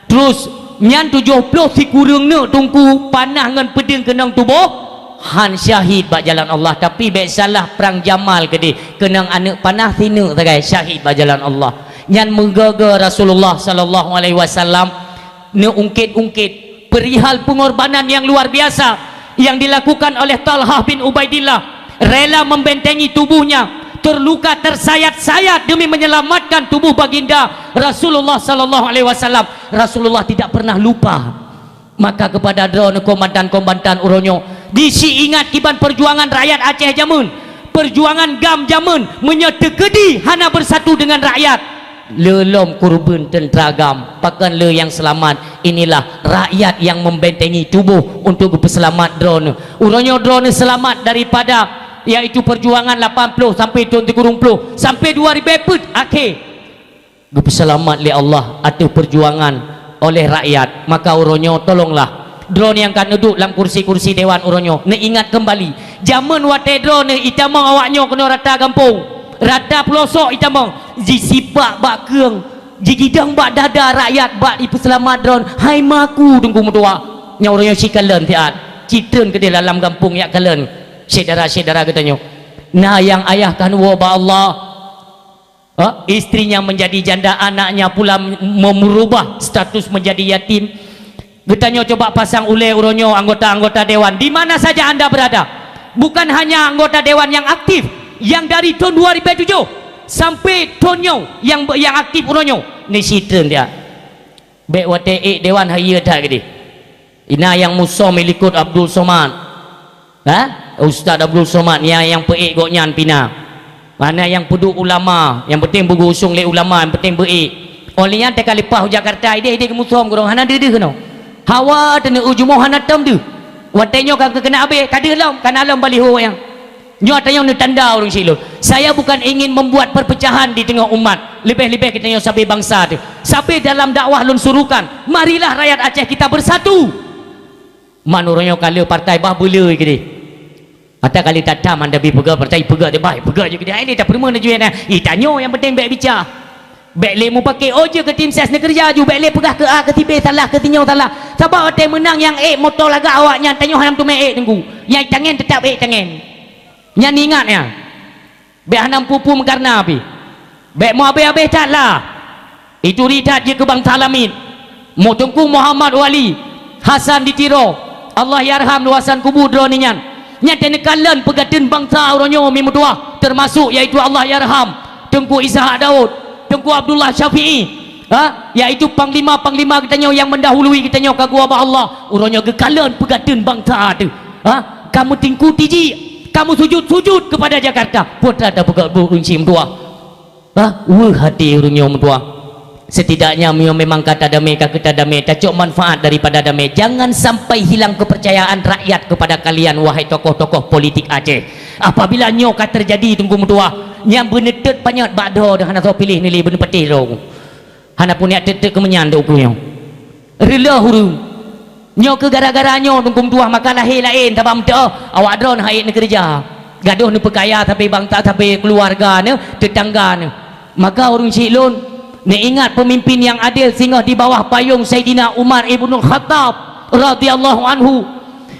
terus nyan 70 si kurang ne tungku panah ngan pedang kenang tubuh han syahid bak jalan Allah. Tapi baik salah perang Jamal gede kenang anak panah sini tagai syahid bak jalan Allah. Nyan menggaga Rasulullah sallallahu alaihi wasallam ne ungkit-ungkit perihal pengorbanan yang luar biasa yang dilakukan oleh Talhah bin Ubaidillah, rela membentengi tubuhnya terluka tersayat-sayat demi menyelamatkan tubuh baginda Rasulullah sallallahu alaihi wasallam. Rasulullah tidak pernah lupa. Maka kepada drone komandan-komandan uronyo disi ingat kiban perjuangan rakyat Aceh jamun, perjuangan Gam jamun menyetekedi hana bersatu dengan rakyat lelom kurban tentera Gam pakan le yang selamat. Inilah rakyat yang membentengi tubuh untuk berselamat drone uronyo. Drone selamat daripada yaitu perjuangan 80 sampai 20 sampai 2000 akhir berselamat oleh Allah atau perjuangan oleh rakyat. Maka uronyo tolonglah drone yang kan duduk dalam kursi-kursi dewan uronyo ne ingat kembali zaman wate drone itamang awaknyo kena rata kampung rata pelosok itamang jisipak bak keung jigidang bak dada rakyat bak ipuselamat drone hai maku tunggu mutua nya uronyo si kalen tiat citren ke dalam kampung ya kalen saudara-saudara katanya nah yang ayah kan wa ba Allah istrinya menjadi janda, anaknya pula merubah status menjadi yatim. Bertanya coba pasang oleh uronyo anggota-anggota dewan di mana saja anda berada, bukan hanya anggota dewan yang aktif yang dari tahun 2007 sampai tahun yang aktif uronyo ni sitren dia baik wate dewan haya dah gede ina yang musa milikut Abdul Somad Ustaz Abdul Somad yang peik goknyan pina. Mana yang peduk ulama, yang penting buku usung le ulama, yang penting beik. Olehnya teka lepah Jakarta ide ke musuh gorong hana dede kena. Hawa tene ujumo hana tam de. Watenyo kan kena abe kadelam kan alam baliho yang. Nyo atanya ne tanda orang silo. Saya bukan ingin membuat perpecahan di tengah umat. Lebih-lebih kita nyo sabe bangsa tu. Sabe dalam dakwah lun surukan. Marilah rakyat Aceh kita bersatu. Manuronyo kala partai bah bela gede. Atau kali tak tam anda pergi pegang partai pegang dia baik pegang je dia ini tak perlu nak jual dah tanyo yang penting baik bicara Baik mu pakai oje ke tim ses negeri jaju, baik pegah ke A ke B salah ke tinyo salah. Sebab ada menang yang motor lagak awaknya tanyo hanam tu mek tunggu. Yang tangan tetap tangan. Yang ingatnya. Baik hanam pupu karena api. Baik mu abe-abe taklah. Itu ridat je ke bangsa alamin. Mu tunggu Muhammad Wali Hasan ditiro. Allah yarham luasan kubur dronian. Nya tenekalan pegaten bangsa oronyo mi mutua termasuk iaitu Allah yarham Tengku Ishak Daud, Tengku Abdullah Syafi'i, iaitu panglima-panglima katanya yang mendahului katanya kagua ba Allah. Urangnya gekalan pegaten bangsa tu. Kamu tingku tiji, kamu sujud-sujud kepada Jakarta. Putra ada pegat burunci mentua. Hati urangnya mentua. Setidaknya memang kata damai kata damai tacuk manfaat daripada damai. Jangan sampai hilang kepercayaan rakyat kepada kalian wahai tokoh-tokoh politik Aceh. Apabila nyoka terjadi tunggu mentua yang benetet banyak bakdo dah hana tahu pilih nilai bener petih ro. Hana punya tetek kemenyan dok punya. Rela huru. Nyoka gara-gara nyo tunggu mentua maka lahir lain tabam teh awak dron hai negeri kerja. Gaduh ni perkaya tapi bangsa tapi keluarga ni tetangga ni. Maka orang Cilon ni ingat pemimpin yang adil sehingga di bawah payung Saidina Umar Ibnul Khattab radhiyallahu anhu.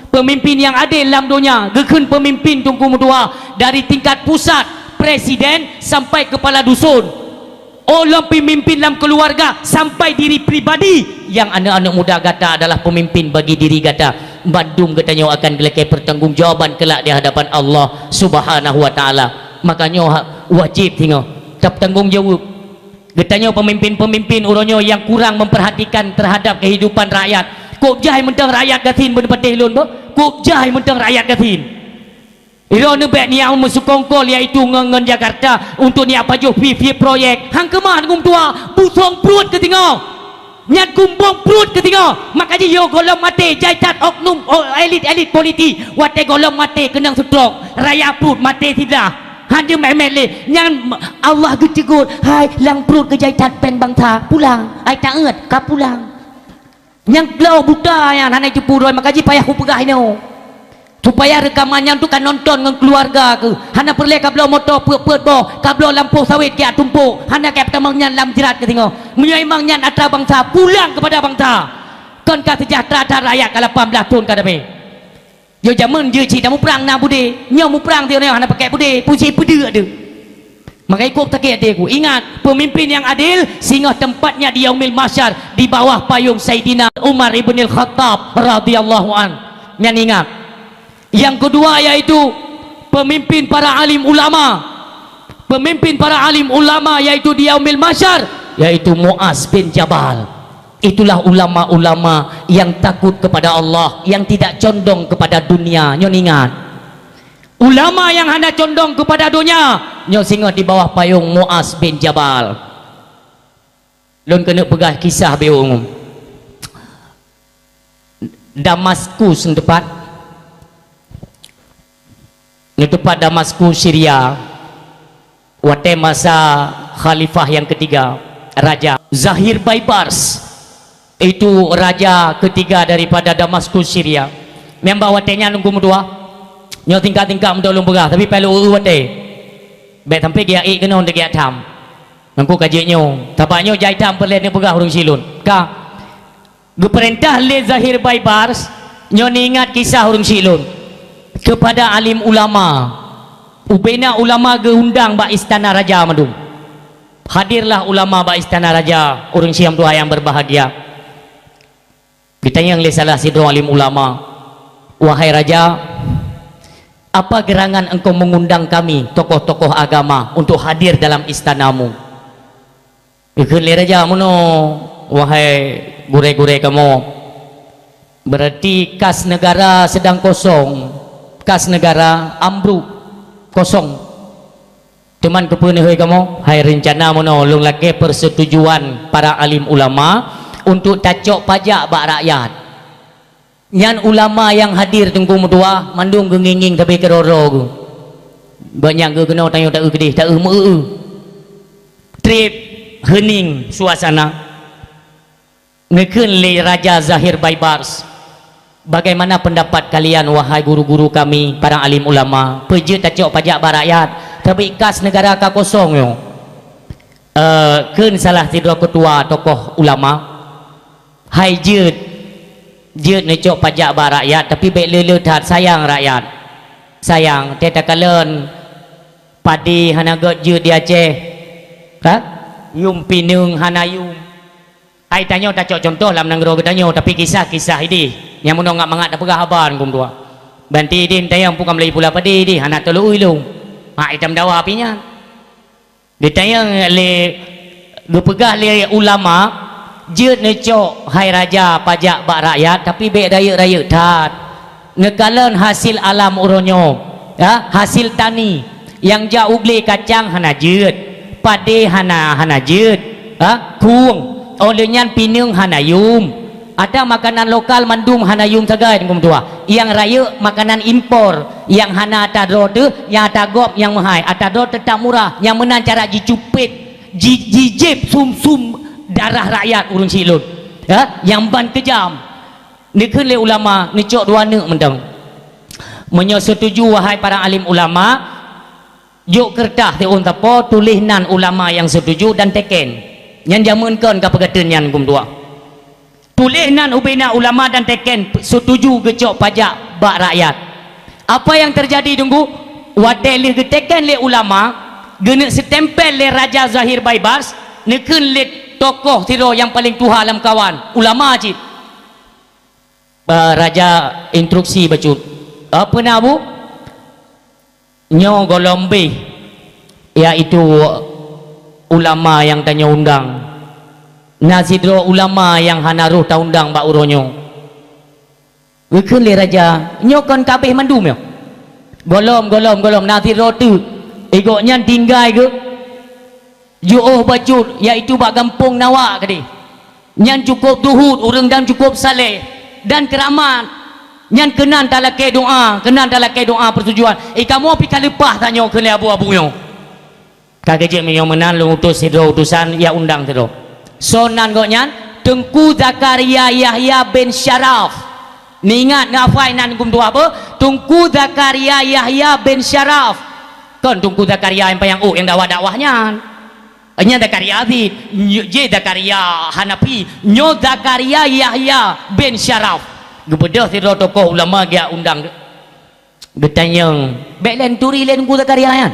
Pemimpin yang adil dalam dunia, gekun pemimpin tunggu mentua dari tingkat pusat presiden sampai kepala dusun. Orang pemimpin dalam keluarga sampai diri pribadi yang anak-anak muda kata adalah pemimpin bagi diri kata. Bandung katanya akan gelekai pertanggungjawaban kelak di hadapan Allah Subhanahu wa taala. Makanya wajib tengok bertanggungjawab. Katanya pemimpin-pemimpin uronyo yang kurang memperhatikan terhadap kehidupan rakyat. Kok jahai mentang rakyat gatin berpetih lun bo? Kok jahai mentang rakyat gatin. Iro nebek ni yang mesukongkol iaitu ngengen Jakarta untuk ni apa jo fi proyek. Hang kemah ngum tua busong perut ke tengok. Nyat kumbong perut ke tengok. Makanya yo golong mati jaitat oknum elit-elit politik. Wate golong mati kenang stroke. Rakyat perut mati tidak. Hanya memele yang Allah getegur, hai lang perut kejaitan pen bangsa pulang, ai tak eut ka pulang. Yang glau buta yang hanai cepuroi makaji payah ku pegah ino. Supaya rekamannya tu kan nonton dengan keluarga ke. Hana perle ka blau motor peut bo, ka blau lampu sawit kia tumpuk. Hana ka tamangnya lam jerat ke tengok. Menyemangnya atra bangsa pulang kepada bangsa. Kon ka sejahtera rakyat ka 18 tahun ka dape. Yo zaman je cik mu perang na bude. Nyo mu perang dia hana pakai bude, pusi pede ada. Makanya kok tak hati aku. Ingat, pemimpin yang adil sehingga tempatnya di yaumil mahsyar di bawah payung Saidina Umar Ibnul Khattab radhiyallahu an. Yang ingat. Yang kedua yaitu pemimpin para alim ulama. Pemimpin para alim ulama yaitu di yaumil mahsyar yaitu Muaz bin Jabal. Itulah ulama-ulama yang takut kepada Allah, yang tidak condong kepada dunia. Nyon ingat, ulama yang hanya condong kepada dunia, nyon singa di bawah payung Muaz bin Jabal. Lon kena pegah kisah beung. Damaskus tempat Damaskus Syria. Wate masa khalifah yang ketiga, Raja Zahir Baibars. Itu raja ketiga daripada Damaskus Syria. Memang watenya nunggu mudua. Nyo tingkat-tingkat mudulung berah tapi perlu wate. Baik sampai dia kena untuk dia tam. Nangku kajiknyo. Tapaknyo jai tam perle ni berah urang silun. Ka geperintah le Zahir Baibars nyo ni ingat kisah urang silun kepada alim ulama. Ubena ulama geundang ba istana raja madum. Hadirlah ulama ba istana raja urang siam dua yang berbahagia. Kita yang salah sidro alim ulama, wahai raja, apa gerangan engkau mengundang kami tokoh-tokoh agama untuk hadir dalam istanamu? Ikut le raja mono, wahai gure-gure kamu. Berarti kas negara sedang kosong, kas negara ambruk kosong. Teman kepenuhi kamu, hai rencana mono lung lake persetujuan para alim ulama untuk tacok pajak bak rakyat. Yang ulama yang hadir tunggu mudua mandung genginging tapi keroro ku. Banyak ke kena tanya tak kedih tak meu. Trip hening suasana. Ngekeun le Raja Zahir Baibars. Bagaimana pendapat kalian wahai guru-guru kami para alim ulama? Peje tacok pajak bak rakyat tapi kas negara ka kosong yo. Kun salah tidur ketua tokoh ulama hai jut necok pajak ba rakyat tapi baik lele tat sayang rakyat sayang teta kalen padi hanagot jut di Aceh ha yum pinung hanayum hai tanyo tak cok contoh lam nanggro tanyo tapi kisah-kisah ini yang menong ngak mangat apa haban kum tua banti din tayang pukam lei pula padi di hanak tolu ulung ha itam dawa apinya ditayang le gepegah le ulama jeut necok hai raja pajak bak rakyat tapi baik raya-raya tat ngekalan hasil alam uronyo ya hasil tani yang jauh beli kacang hana jeut pade hana jeut ha kuung olehnya pinung hana yum ada makanan lokal mandum hana yum sagai kum tua yang raya makanan impor yang hana atadro tu yang atagop yang mahai atadro tetap murah yang menang cara jicupit jijip sum-sum darah rakyat urun silun ya yang ban kejam ni kun le ulama ni cok dua neuk mendang menyo setuju wahai para alim ulama yuk kertas te on tapo tulis nan ulama yang setuju dan teken yang jamunkan ka pegaten yan kum tua tulis nan ubina ulama dan teken setuju gecok pajak bak rakyat apa yang terjadi tunggu wadelih geteken le ulama gene setempel le Raja Zahir Baibars nekun le tokoh tiro yang paling tuha dalam kawan ulama cip raja instruksi bacut apa nabu nyo golombe yaitu ulama yang tanya undang nasidro ulama yang hanaruh ta undang bak uronyo wikun le raja nyo kon kabeh mandum yo golom nasidro tu egoknya tinggai ke ju'uh bacut yaitu bak gampung nawak tadi yang cukup duhud urang dan cukup saleh dan keramat yang kenan talakai doa pertujuan kamu api kalepah tanya ke abu-abu yo kagejek mi yo menan lu utus sidro utusan ya undang tero sonan goknya Tengku Zakaria Yahya bin Syaraf ningat ngafai nan kum tu apa Tengku Zakaria Yahya bin Syaraf kan Tengku Zakaria yang dakwah-dakwahnya nya Zakaria Azid je Zakaria Hanafi nyo Zakaria Yahya bin Syaraf gebedah si tokoh ulama dia undang bertanya belen turi len ku Zakaria ya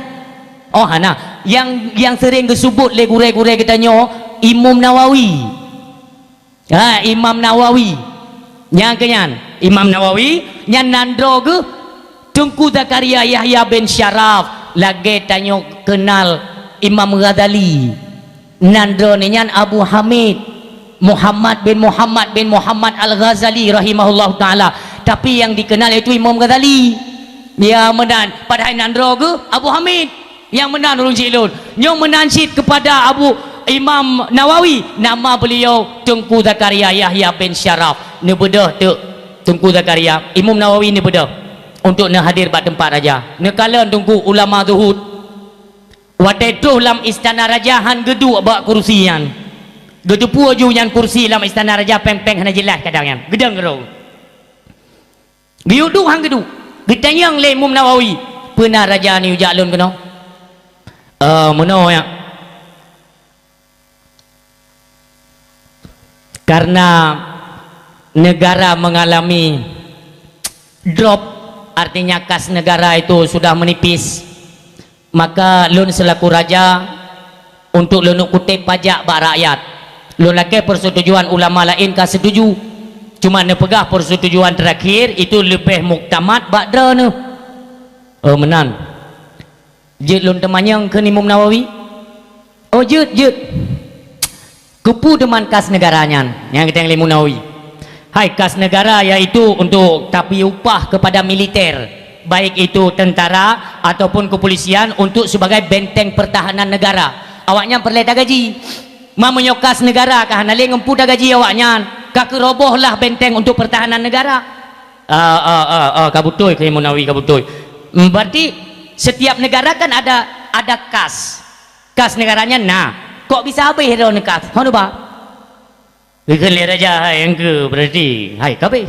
oh hana yang sering disebut le gure-gure katanya Imam Nawawi Imam Nawawi yang kenyan Imam Nawawi yang nandro ke Tengku Zakaria Yahya bin Syaraf lagi tanya kenal Imam Ghazali nandro ninyan Abu Hamid Muhammad bin Muhammad Al-Ghazali rahimahullah ta'ala tapi yang dikenal itu Imam Ghazali dia menan padahal nandro ke Abu Hamid yang menan urun cilun yang menansid kepada Imam Nawawi nama beliau Tengku Zakaria Yahya bin Syaraf ni bedah tu Tengku Zakaria Imam Nawawi ni bedah untuk nak hadir pada tempat raja ni kala tunggu ulama zuhud watetuh lam istana raja han gedu bak kursian gedu puaju yang kursi lam istana raja peng-peng hana jelas kadang gedang gero giudu hang gedu getanyang le Imam Nawawi pernah raja ni ujak lun kena meno ya karena negara mengalami drop artinya kas negara itu sudah menipis maka lun selaku raja untuk lun kutip pajak bak rakyat lun laki persetujuan ulama lain kah setuju cuma nepegah persetujuan terakhir itu lebih muktamad bak dra ne menan jid lun temanyang ke Imam Nawawi oh jid kupu deman kas negaranya yang kita yang Imam Nawawi hai kas negara yaitu untuk tapi upah kepada militer baik itu tentara ataupun kepolisian untuk sebagai benteng pertahanan negara awaknya perleta gaji mamanya kas negara kah nale ngempu dah gaji awaknya kah kerobohlah benteng untuk pertahanan negara kabutoi ke Imam Nawawi kabutoi berarti setiap negara kan ada kas negaranya nah kok bisa habis hero nekas hono ba bikin raja yang ke berarti hai kabeh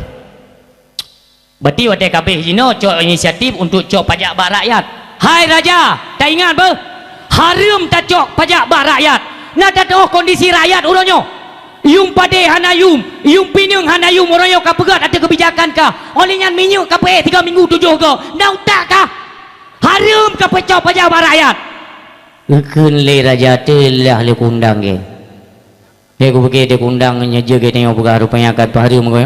berarti wadah kabeh jino cok inisiatif untuk cok pajak bak rakyat hai raja tak ingat ber haram tak cok pajak bak rakyat nak tahu kondisi rakyat uronyo yung pade hanayum yung pinyung hanayum uronyo ka pegat ada kebijakan ka olehnya minyak ka pe 3 minggu 7 ke nak tak ka harum ka pecah pajak rakyat keun le raja telah le kundang ke dia ku pergi dia kundang nyeje ke tengok buka rupanya kat harum ko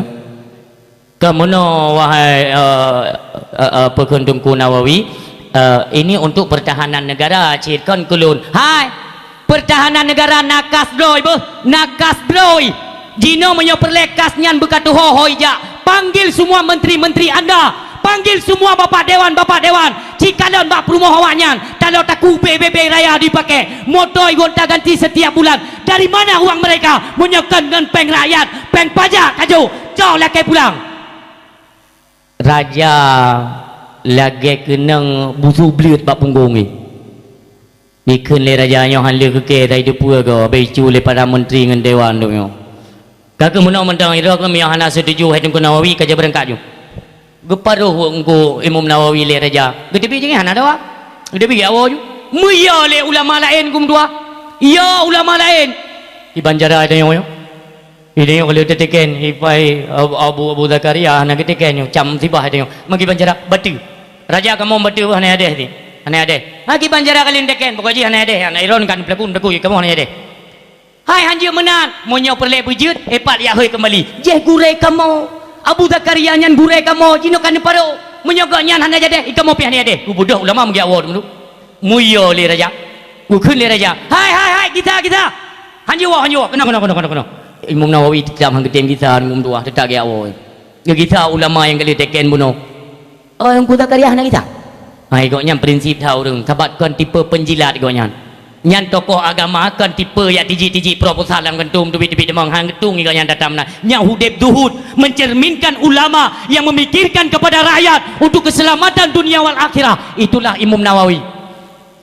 kemono wahai Perkundungku Nawawi ini untuk pertahanan negara cirkan kulun hai pertahanan negara nakas broi nakas broi jino menyo perlekas nyan bekatu hohoi ja panggil semua menteri-menteri anda panggil semua bapak dewan cikalon bak perumahannya kalau taku PBB raya dipakai motor gonta ganti setiap bulan dari mana uang mereka menyekan dengan peng rakyat peng pajak kaju jauh lagi pulang raja lagi kenang busu beliut bak punggung ni ikun le raja nyo han le ke dai de pua ko bai chu le para menteri ngan dewan tu nyo kak menang mentang ira ko mi hana setuju hai tungku Nawawi kerja berangkat ju geparuh engko Imam Nawawi le raja gede bi jangan ada wa gede bi awo ju muya le ulama lain kum dua ya ulama lain di Banjara ada yo ini yang kalau teken ipai Abu Zakaria nak teken yo cam sibah ada yo magi Banjara batu raja kamu batu hana ada ni hana ada magi Banjara kalian teken pokok ji hana ada hana iron kan pelakun kamu hana ada hai hanji menan monyo perle bujut epat ya hoi kembali je gure kamu Abu Zakaria nyan gure kamu jino kan paro menyogok nyan hana jadi kamu pi hana ada ku bodoh ulama magi awor dulu muyo le raja ku kun le raja hai kita hanji wa kena Imam Nawawi tetap hang ketem kita ngum dua tetap dia awoi ya kita ulama yang kali teken buno oh yang kuda karya hana kita hai goknya prinsip tahu dong tabat kan tipe penjilat goknya nyan tokoh agama kan tipe ya tiji proposal yang kentum duit demang hang ketung goknya datang na nya hudeb duhud mencerminkan ulama yang memikirkan kepada rakyat untuk keselamatan dunia wal akhirah itulah Imam Nawawi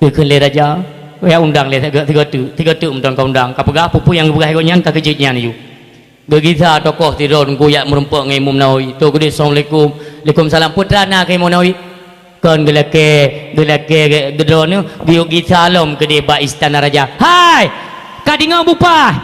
keun le raja ya undang le tiga tu undang kau undang kapagah pupu yang buka hegonya tak kejutnya ni ju begita tokoh tidon ku ya merempok ngai Imam Nawawi tu gede assalamualaikum waalaikumsalam putra na ke Imam Nawawi kon gelake gedron biu gita lom gede ba istana raja hai kadinga bupa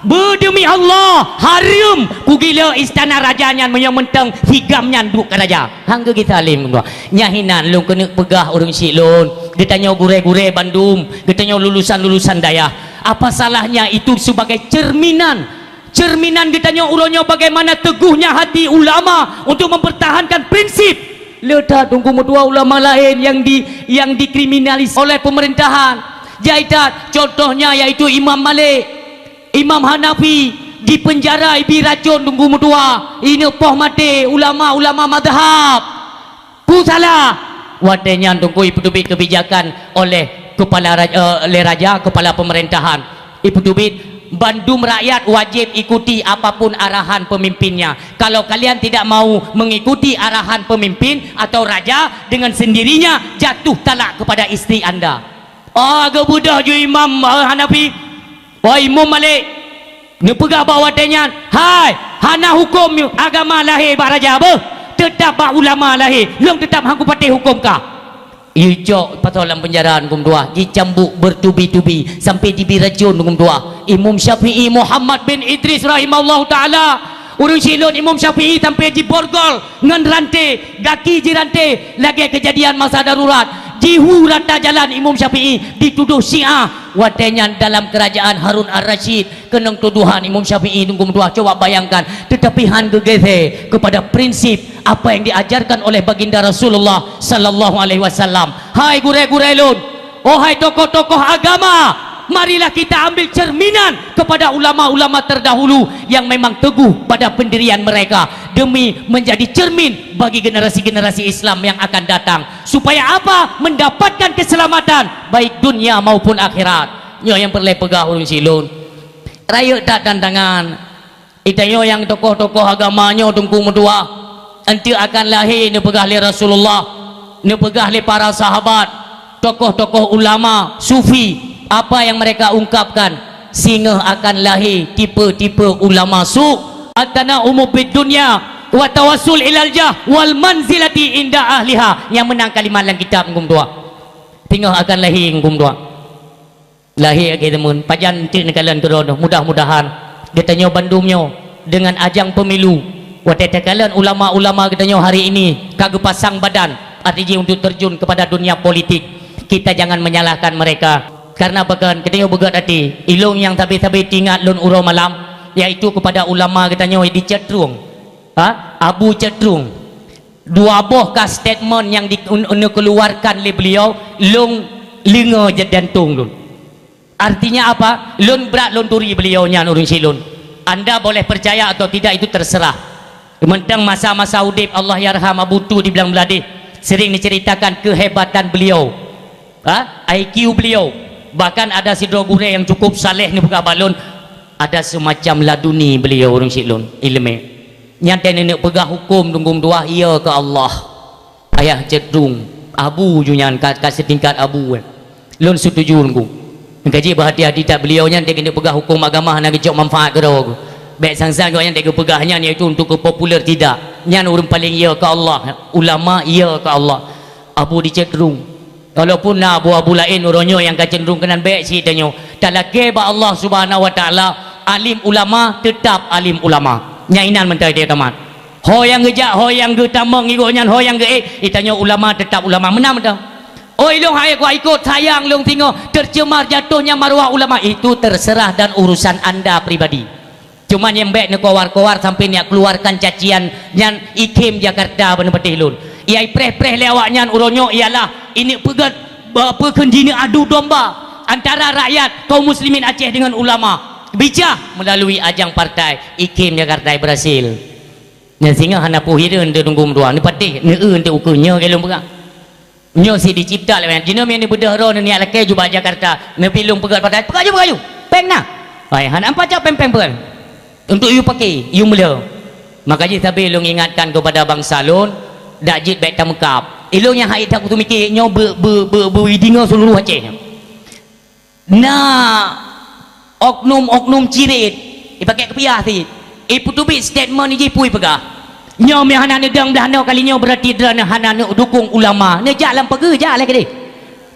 berdemi Allah harum ku gila istana rajanya menyang mentang higam nyan duk ke raja hang kita alim gua nyahinan lu kena pegah urang silon ditanya gure-gure Bandung ditanya lulusan daya apa salahnya itu sebagai cerminan ditanya uronyo bagaimana teguhnya hati ulama untuk mempertahankan prinsip letak tunggu dua ulama lain yang dikriminalis oleh pemerintahan jaitat contohnya yaitu Imam Malik Imam Hanafi dipenjara diracun tunggu dua ini poh mati ulama madhab pusala wadenya tunggu iputubit kebijakan oleh kepala raja kepala pemerintahan iputubit Bandung rakyat wajib ikuti apapun arahan pemimpinnya kalau kalian tidak mau mengikuti arahan pemimpin atau raja dengan sendirinya jatuh talak kepada istri anda agak budah ju Imam Hanafi wah Imam Malik ni pegah bawa denyan hai hana hukum agama lahir bak raja apa tetap bak ulama lahir long tetap hangku patih hukum kah ijok patolam penjaraan kum dua dicambuk bertubi-tubi sampai dibiracun kum dua Imam Syafi'i Muhammad bin Idris rahimahullah ta'ala urung silon Imam Syafi'i sampai diborgol dengan rantai daki jirantai lagi kejadian masa darurat jihu rata jalan Imam Syafi'i dituduh Syiah wadenya dalam kerajaan Harun Ar-Rasyid kenang tuduhan Imam Syafi'i nunggu dua coba bayangkan tetapi han gegese kepada prinsip apa yang diajarkan oleh baginda Rasulullah sallallahu alaihi wasallam hai gure-gure lun oh hai tokoh-tokoh agama marilah kita ambil cerminan kepada ulama-ulama terdahulu yang memang teguh pada pendirian mereka demi menjadi cermin bagi generasi-generasi Islam yang akan datang supaya apa mendapatkan keselamatan baik dunia maupun akhirat yang perlu pegah urung silun raya tak tantangan itayo yang tokoh-tokoh agamanya tunggu medua nanti akan lahir ni pegah li Rasulullah ni pegah li para sahabat tokoh-tokoh ulama sufi apa yang mereka ungkapkan sehingga akan lahir tipe-tipe ulama su atana umubid dunya wa tawassul ilal jah wal manzilati inda ahliha yang menang kalimat dalam kitab ngum dua tinggal akan lahir ngum dua lahir kita mun pajan tin kalan kerono mudah-mudahan katanya bandumnya dengan ajang pemilu watete kalan ulama-ulama katanya hari ini kagak pasang badan artinya untuk terjun kepada dunia politik. Kita jangan menyalahkan mereka karena bahkan katanya begat hati ilung yang tabi-tabi tingat lun uro malam yaitu kepada ulama katanya di cetrung Abu Cetrung dua bohkah statement yang dikeluarkan oleh beliau lung linga jantung lun. Artinya apa? Lun berat lun turi beliaunya urang silun. Anda boleh percaya atau tidak itu terserah. Mentang masa-masa udip Allah yarham Abu Tu di Belang Beladih sering diceritakan kehebatan beliau, IQ beliau. Bahkan ada sidro gure yang cukup saleh ni buka balun, ada semacam laduni beliau urang silun ilmu. Nyata nenek pegah hukum tunggung dua ia ke Allah. Ayah Cetrung Abu junyan kasih tingkat Abu. Lun setuju nunggu. Kaji berhati-hati tak beliau nya dia kena pegah hukum agama nak kecok manfaat ke dah. Baik sang-sang kau yang dia pegahnya ni itu untuk ke popular tidak. Nya urang paling ia ke Allah, ulama ia ke Allah. Abu dicetrung. Walaupun abu-abu lain uronyo yang cenderung kenan baik ceritanya. Talake ba Allah Subhanahu wa taala alim ulama tetap alim ulama. Nyainan mentai dia tamat. Ho yang gejak, ho yang ge tamang igoknya, ho yang ge itanya ulama tetap ulama. Menang dah. Oi long hai gua ikut sayang long tengok tercemar jatuhnya maruah ulama itu terserah dan urusan anda pribadi. Cuman yang baik nak kowar-kowar sampai nak keluarkan cacian yang ikim Jakarta benar betih lun. Iai preh-preh lewaknya uronyo ialah ini pegat perkendini adu domba antara rakyat kaum muslimin Aceh dengan ulama. Bijak melalui ajang partai ikim Jakarta berhasil. Yang singa hana puhireun de tunggu dua ni patih ni de ukunya kelong pegang. Nyo si dicipta lewan jenam yang ni bedah ro ni alake juba Jakarta ne pilung pegat pakai pegaju peng nah ai han ampa cap peng peng untuk you pakai you mula makanya tabe long ingatkan kepada bang Salon dak jit baik tamkap ilung yang hai tak tu mikir nyo widinga seluruh Aceh nah oknum cirit pakai kepiah si iputubit statement ni pui pegah nyom yang hana nedang dah no kalinya berarti derana hana dukung ulama ne jalan pergi jalan ke dia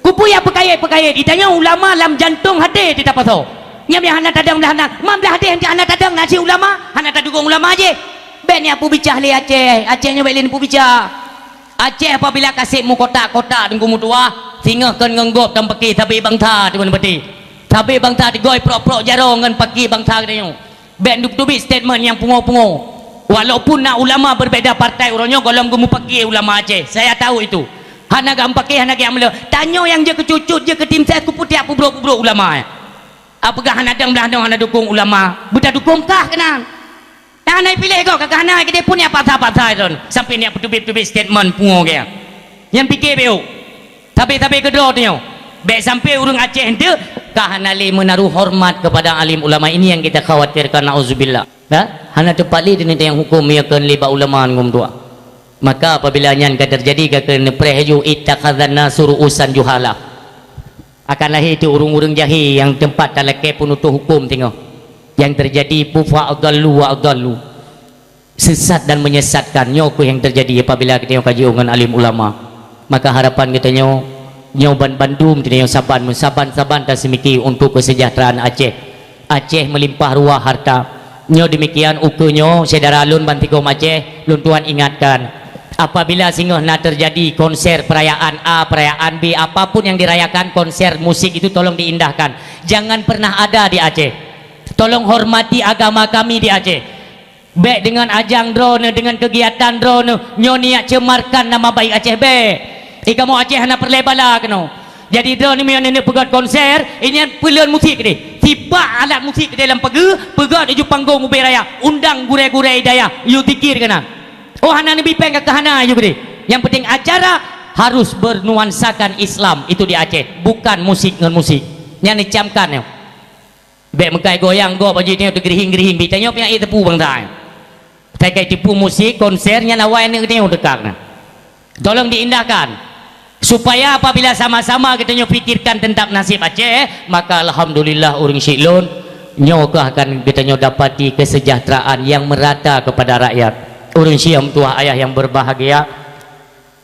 kupu ya pekayat ditanya ulama lam jantung hati tidak apa nyom yang hana tadang dah nak mam dah hati hana tadang nasi ulama hana tak dukung ulama aje ben ya pu bicah le Acehnya belin pu bicah Aceh apabila kasih mu kotak-kotak dengan mutua singa kan ngenggop dan pakai tapi bangta di mana beti tapi bangta digoi prok-prok jarong ngan pakai bangta dia ben duk-duk statement yang pungo-pungo. Walaupun nak ulama berbeza partai orangnya golong gemu pakai ulama Aceh. Saya tahu itu. Hana gam pakai hana gam le. Tanya yang je kecucut je ke tim saya ku putih pubrok ulama. Apakah hana dang belah hana dukung ulama? Budak dukung kah kenal? Hana pilih kau kakak hana kita punya patah-patah itu. Sampai ni petubit-tubit statement pungo dia. Yang fikir beu. Tapi kedua dia. Baik sampai urang Aceh ente kah hana le menaruh hormat kepada alim ulama ini yang kita khawatirkan nauzubillah. Hana tepali dengan yang hukum ia kan liba ulama ngum dua. Maka apabila nyan terjadi kena preheju ittakhadzan nasuru usan juhala. Akan lahir itu urung-urung jahi yang tempat talake penutup hukum tengok. Yang terjadi pufa adallu wa adallu. Sesat dan menyesatkan nyoku yang terjadi apabila kita kaji dengan alim ulama. Maka harapan kita nyoban bandum kita saban tak semiki untuk kesejahteraan Aceh. Aceh melimpah ruah harta. Nyo demikian ukunyo saudara lun bantikom Aceh lun tuan ingatkan apabila singoh nak terjadi konser perayaan A perayaan B apapun yang dirayakan konser musik itu tolong diindahkan jangan pernah ada di Aceh tolong hormati agama kami di Aceh baik dengan ajang drone dengan kegiatan drone nyo niat cemarkan nama baik Aceh baik kamu Aceh nak perlebala keno jadi drone ni yang pegat konser ini pilihan musik ni tiba alat musik ke dalam pegat di panggung ubi raya undang gure-gure daya you dikir kena oh hana nabi peng ke hana you gede yang penting acara harus bernuansakan Islam itu di Aceh bukan musik dengan musik yang dicamkan ya baik mekai goyang go baju ni tu gerihing bitanya punya tepu bang dah kai tipu musik konsernya lawai ni dia dekat nah tolong diindahkan supaya apabila sama-sama kita fikirkan tentang nasib Aceh maka alhamdulillah urang silun nyo akan kita dapati kesejahteraan yang merata kepada rakyat urang siam tuah ayah yang berbahagia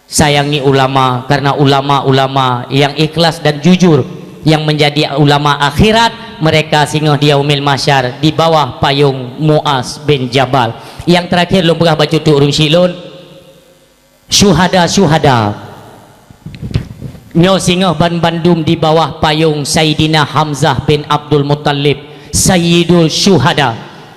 sayangi ulama karena ulama-ulama yang ikhlas dan jujur yang menjadi ulama akhirat, mereka singgah di yaumil mahsyar di bawah payung Muaz bin Jabal. Yang terakhir lom pernah baca tu urung silun syuhada nyo singgah bandum di bawah payung Sayyidina Hamzah bin Abdul Muttalib, Sayyidul Syuhada.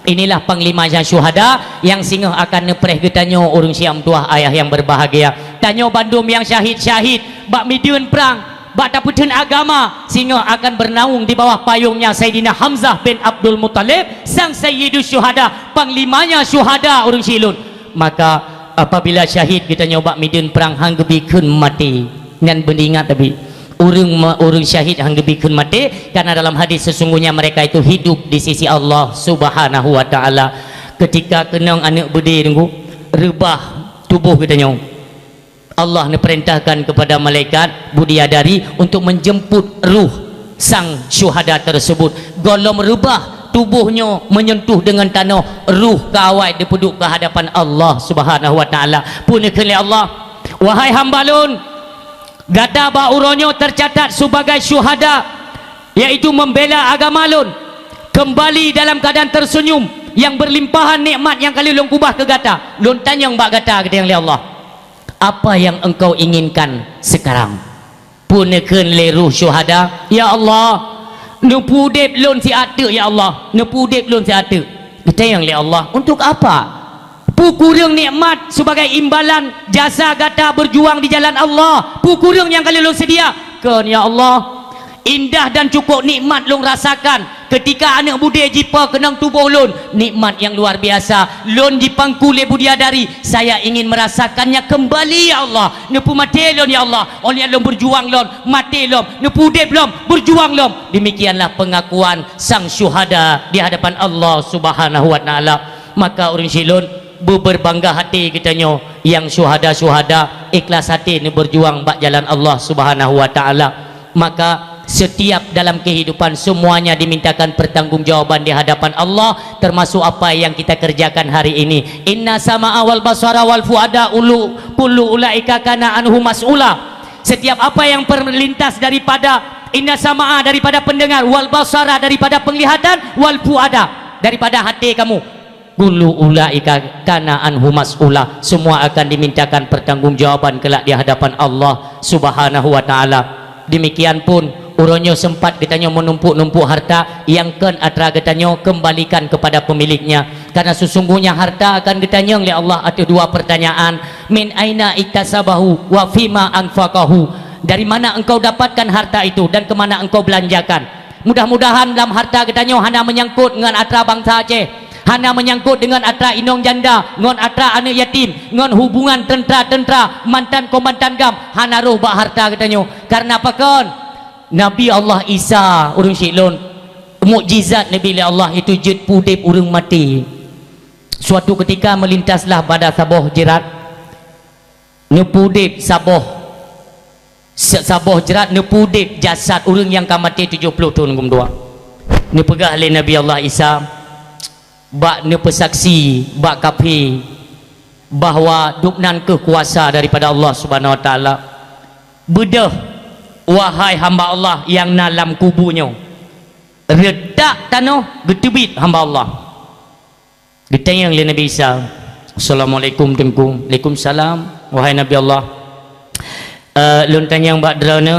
Inilah panglimanya syuhada yang singgah akan nepreh getanyo urung siam tuah ayah yang berbahagia. Tanyo bandum yang syahid-syahid bak midun perang, bak taputan agama, singgah akan bernaung di bawah payungnya Sayyidina Hamzah bin Abdul Muttalib, sang Sayyidul Syuhada, panglimanya syuhada urung silun. Maka apabila syahid kita nyoba midun perang hang gebikeun mati ngan bendingat tapi urung syahid hang gebikeun mati, karena dalam hadis sesungguhnya mereka itu hidup di sisi Allah Subhanahu wa taala. Ketika kenang anak bede tunggu rebah tubuh kita nyo, Allah perintahkan kepada malaikat budiadari untuk menjemput ruh sang syuhada tersebut. Golom rebah tubuhnya menyentuh dengan tanah, ruh kawai dipuduk ke hadapan Allah Subhanahu wa taala. Punikeun Allah, wahai hamba lun, gada ba uronyo tercatat sebagai syuhada, yaitu membela agama lun, kembali dalam keadaan tersenyum yang berlimpahan nikmat yang kali lun kubah ke gata. Lun tanya mbak gata kata yang Allah, apa yang engkau inginkan sekarang? Punikeun le ruh syuhada, ya Allah, nepudep lun si ate, ya Allah, nepudep lun si ate. Kita yang li Allah, untuk apa? Pukurang nikmat sebagai imbalan jasa gata berjuang di jalan Allah. Pukurang yang kali lun sediakan, ya Allah. Indah dan cukup nikmat lun rasakan ketika anak bude jipa kenang tubuh lun, nikmat yang luar biasa. Lun dipangku le budiadari, saya ingin merasakannya kembali, ya Allah. Nepu mati lun, ya Allah. Oleh lun berjuang lun, mati lun, nepu dep lun, berjuang lun. Demikianlah pengakuan sang syuhada di hadapan Allah Subhanahu wa taala. Maka orang silun berbangga hati kitanya yang syuhada-syuhada ikhlas hati ni berjuang bak jalan Allah Subhanahu wa taala. Maka setiap dalam kehidupan semuanya dimintakan pertanggungjawaban di hadapan Allah, termasuk apa yang kita kerjakan hari ini. Inna sama'a wal basara wal fuada kullu ulaika kana anhu mas'ula. Setiap apa yang perlintas daripada inna sama'a daripada pendengar, wal basara daripada penglihatan, wal fuada daripada hati kamu, kullu ulaika kana anhu mas'ula, semua akan dimintakan pertanggungjawaban kelak di hadapan Allah Subhanahu wa taala. Demikian pun uronyo sempat kitanya menumpuk-numpuk harta yang kan atra kitanya kembalikan kepada pemiliknya, karena sesungguhnya harta akan ditanya oleh Allah. Ada dua pertanyaan, min aina iktasabahu wa fima anfaqahu, dari mana engkau dapatkan harta itu dan kemana engkau belanjakan. Mudah-mudahan dalam harta kitanya hanya menyangkut dengan atra bangsa Aceh, hanya menyangkut dengan atra inong janda, ngon atra anak yatim, ngon hubungan tentera-tentera, mantan komandan gam, hana roh bak harta katanya. Karena apa kan? Nabi Allah Isa urang silun, mukjizat Nabi Allah itu jid pudip urang mati. Suatu ketika melintaslah pada saboh jerat, nepudip saboh jerat, nepudip jasad urang yang kamati 70 tahun kumdua. Nepegah oleh Nabi Allah Isa, bak nepesaksi bak kafi bahwa duknan kekuasa daripada Allah Subhanahu wa taala. Bedah wahai hamba Allah yang dalam kubunya, redak tanah getebit hamba Allah. Ditanya oleh Nabi Isa, Assalamualaikum tengku. Waalaikumsalam wahai Nabi Allah. Lun tanya mbak drone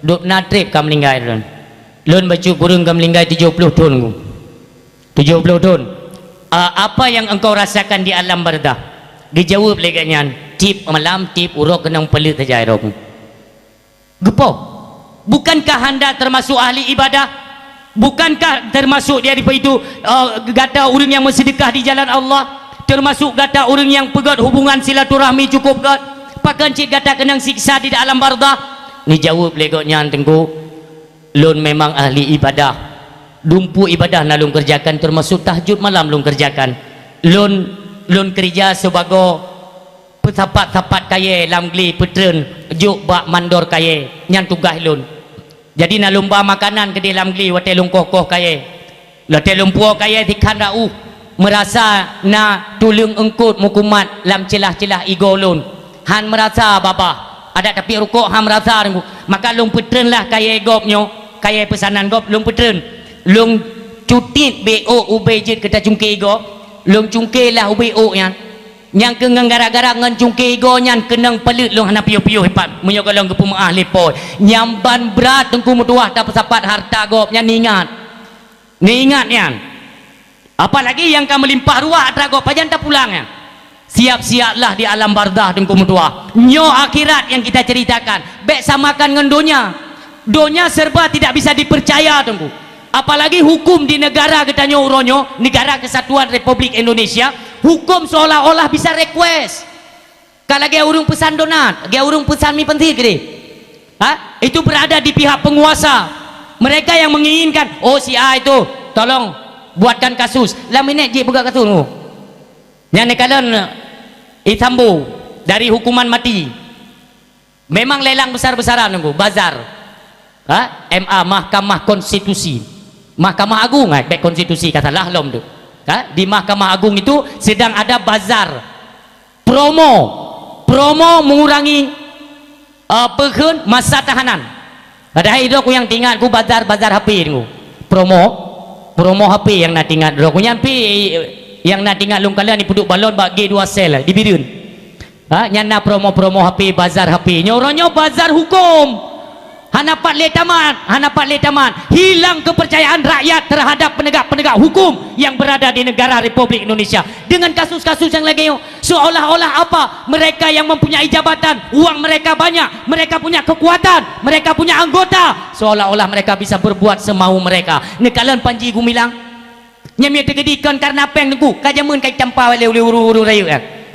duk natrip kam linggai lun. Lun baca kurung kam linggai 70 tahun ku. 70 tahun. Apa yang engkau rasakan di alam barzah? Dijawab lagi nyan, tip malam tip urok kenang pelit saja airok. Gepo, bukankah anda termasuk ahli ibadah? Bukankah termasuk dia itu gata orang yang bersedekah di jalan Allah? Termasuk gata orang yang pegat hubungan silaturahmi cukup gat? Pakan cik gata kenang siksa di alam barzah? Ni jawab legoknya tengku, lun memang ahli ibadah. Dumpu ibadah na lun kerjakan, termasuk tahajud malam lun kerjakan. Lun kerja sebagai tapat-tapat kaya lamgli petren juk bak mandor kaya nyan tugas lun. Jadi na lumba makanan ke dalam gli wate lung kokoh kaya. Late lumpuo kaya dikan rau merasa na tulung engkut mukumat lam celah-celah ego lun. Han merasa babah ada tapi rukuk han merasa maka lung petren lah kaya egopnyo kaya pesanan gop long petren long cutit BO ubejit kita cungke go long cungke lah UBO yang kengang gara-gara ngan cungke go nyan kenang pelit long hana piu-piu hepat munyo kalau ke pemaah lepoi nyamban berat tengku mutuah tak pesapat harta gop nyan ni ingat nyan apalagi yang kamu melimpah ruah atra gop pajan tak pulang ya siap-siaplah di alam bardah tengku mutuah nyo akhirat yang kita ceritakan bek samakan dengan donya serba tidak bisa dipercaya tengku apalagi hukum di negara kita uronyo negara kesatuan Republik Indonesia hukum seolah-olah bisa request kalau dia urung pesan donat dia urung pesan mi penting gede itu berada di pihak penguasa mereka yang menginginkan oh si A itu tolong buatkan kasus lah minit je buka kasus tu yang nekalan itambu dari hukuman mati memang lelang besar-besaran nunggu bazar MA Mahkamah Konstitusi Mahkamah Agung baik konstitusi katalah lom tu di Mahkamah Agung itu sedang ada bazar promo mengurangi perhun masa tahanan ada hidup aku yang tinggal ku bazar HP tu promo HP yang nak tinggal aku nyampi yang nak tinggal lung kalian ni puduk balon bagi 2 sel dibirun nyana promo HP bazar HP nyoronyo bazar hukum hanapat letaman hilang kepercayaan rakyat terhadap penegak hukum yang berada di negara Republik Indonesia dengan kasus-kasus yang lagi seolah-olah apa mereka yang mempunyai jabatan uang mereka banyak mereka punya kekuatan mereka punya anggota seolah-olah mereka bisa berbuat semau mereka nekalan panji gumilang nyamia tegedikan karena peng nengku kajamun kai campa wale uru rayu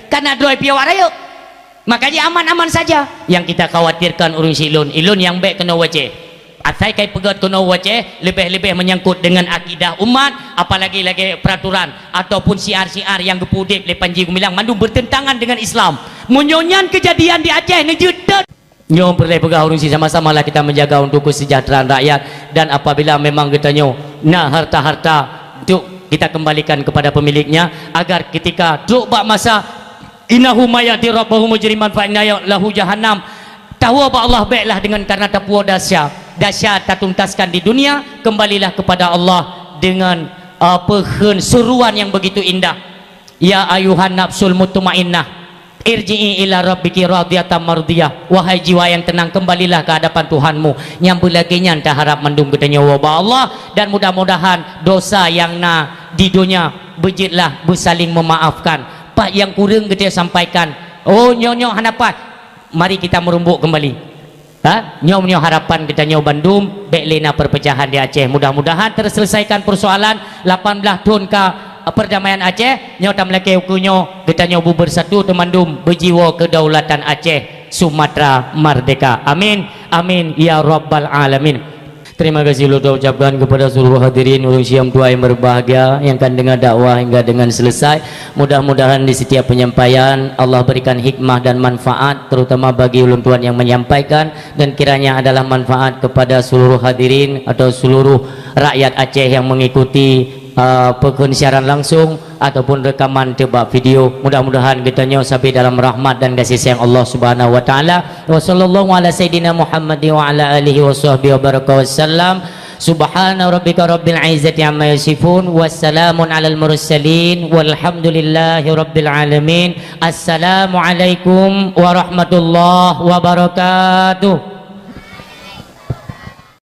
karena droi piawak rayu makanya aman-aman saja yang kita khawatirkan urung si ilun yang baik kena wajah atai kai pegat kena wajah lebih-lebih menyangkut dengan akidah umat apalagi lagi peraturan ataupun siar-siar yang gepudip le panji gumilang mandu bertentangan dengan Islam munyonyan kejadian di Aceh nejedet nyom perlu pegang urung si sama-sama lah kita menjaga untuk kesejahteraan rakyat dan apabila memang kita nah harta-harta untuk kita kembalikan kepada pemiliknya agar ketika duk bak masa innahu mayati rabbahu mujriman fa inna lahu jahannam tahu apa Allah baiklah dengan karena tapua dahsyat tak tuntaskan di dunia kembalilah kepada Allah dengan seruan yang begitu indah ya ayuhan nafsul mutmainnah irji'i ila rabbiki radiyatan mardiyah wahai jiwa yang tenang kembalilah ke hadapan Tuhanmu nyambu lagi nyan tak harap mendung gedenya wabah Allah dan mudah-mudahan dosa yang di dunia bejitlah bersaling memaafkan pak yang kurang kita sampaikan oh nyo hanapan mari kita merumbuk kembali nyo harapan kita nyo Bandung beklena perpecahan di Aceh mudah-mudahan terselesaikan persoalan 18 tahun ke perdamaian Aceh nyo tam leke ukunyo kita nyo bersatu temandum berjiwa kedaulatan Aceh Sumatera merdeka amin amin ya rabbal alamin. Terima kasih kita ucapkan kepada seluruh hadirin ulun siam tua yang berbahagia yang akan dengar dakwah hingga dengan selesai. Mudah-mudahan di setiap penyampaian Allah berikan hikmah dan manfaat terutama bagi ulun tuan yang menyampaikan dan kiranya adalah manfaat kepada seluruh hadirin atau seluruh rakyat Aceh yang mengikuti pensiaran langsung ataupun rekaman coba video. Mudah-mudahan kita sampai dalam rahmat dan kasih sayang Allah Subhanahu wa taala. Wa sallallahu ala sayidina Muhammad wa ala alihi wa sahbihi wa baraka wasallam. Subhana rabbika rabbil izzati amma yasifun wassalamun alal mursalin walhamdulillahi rabbil alamin. Assalamualaikum warahmatullahi wabarakatuh.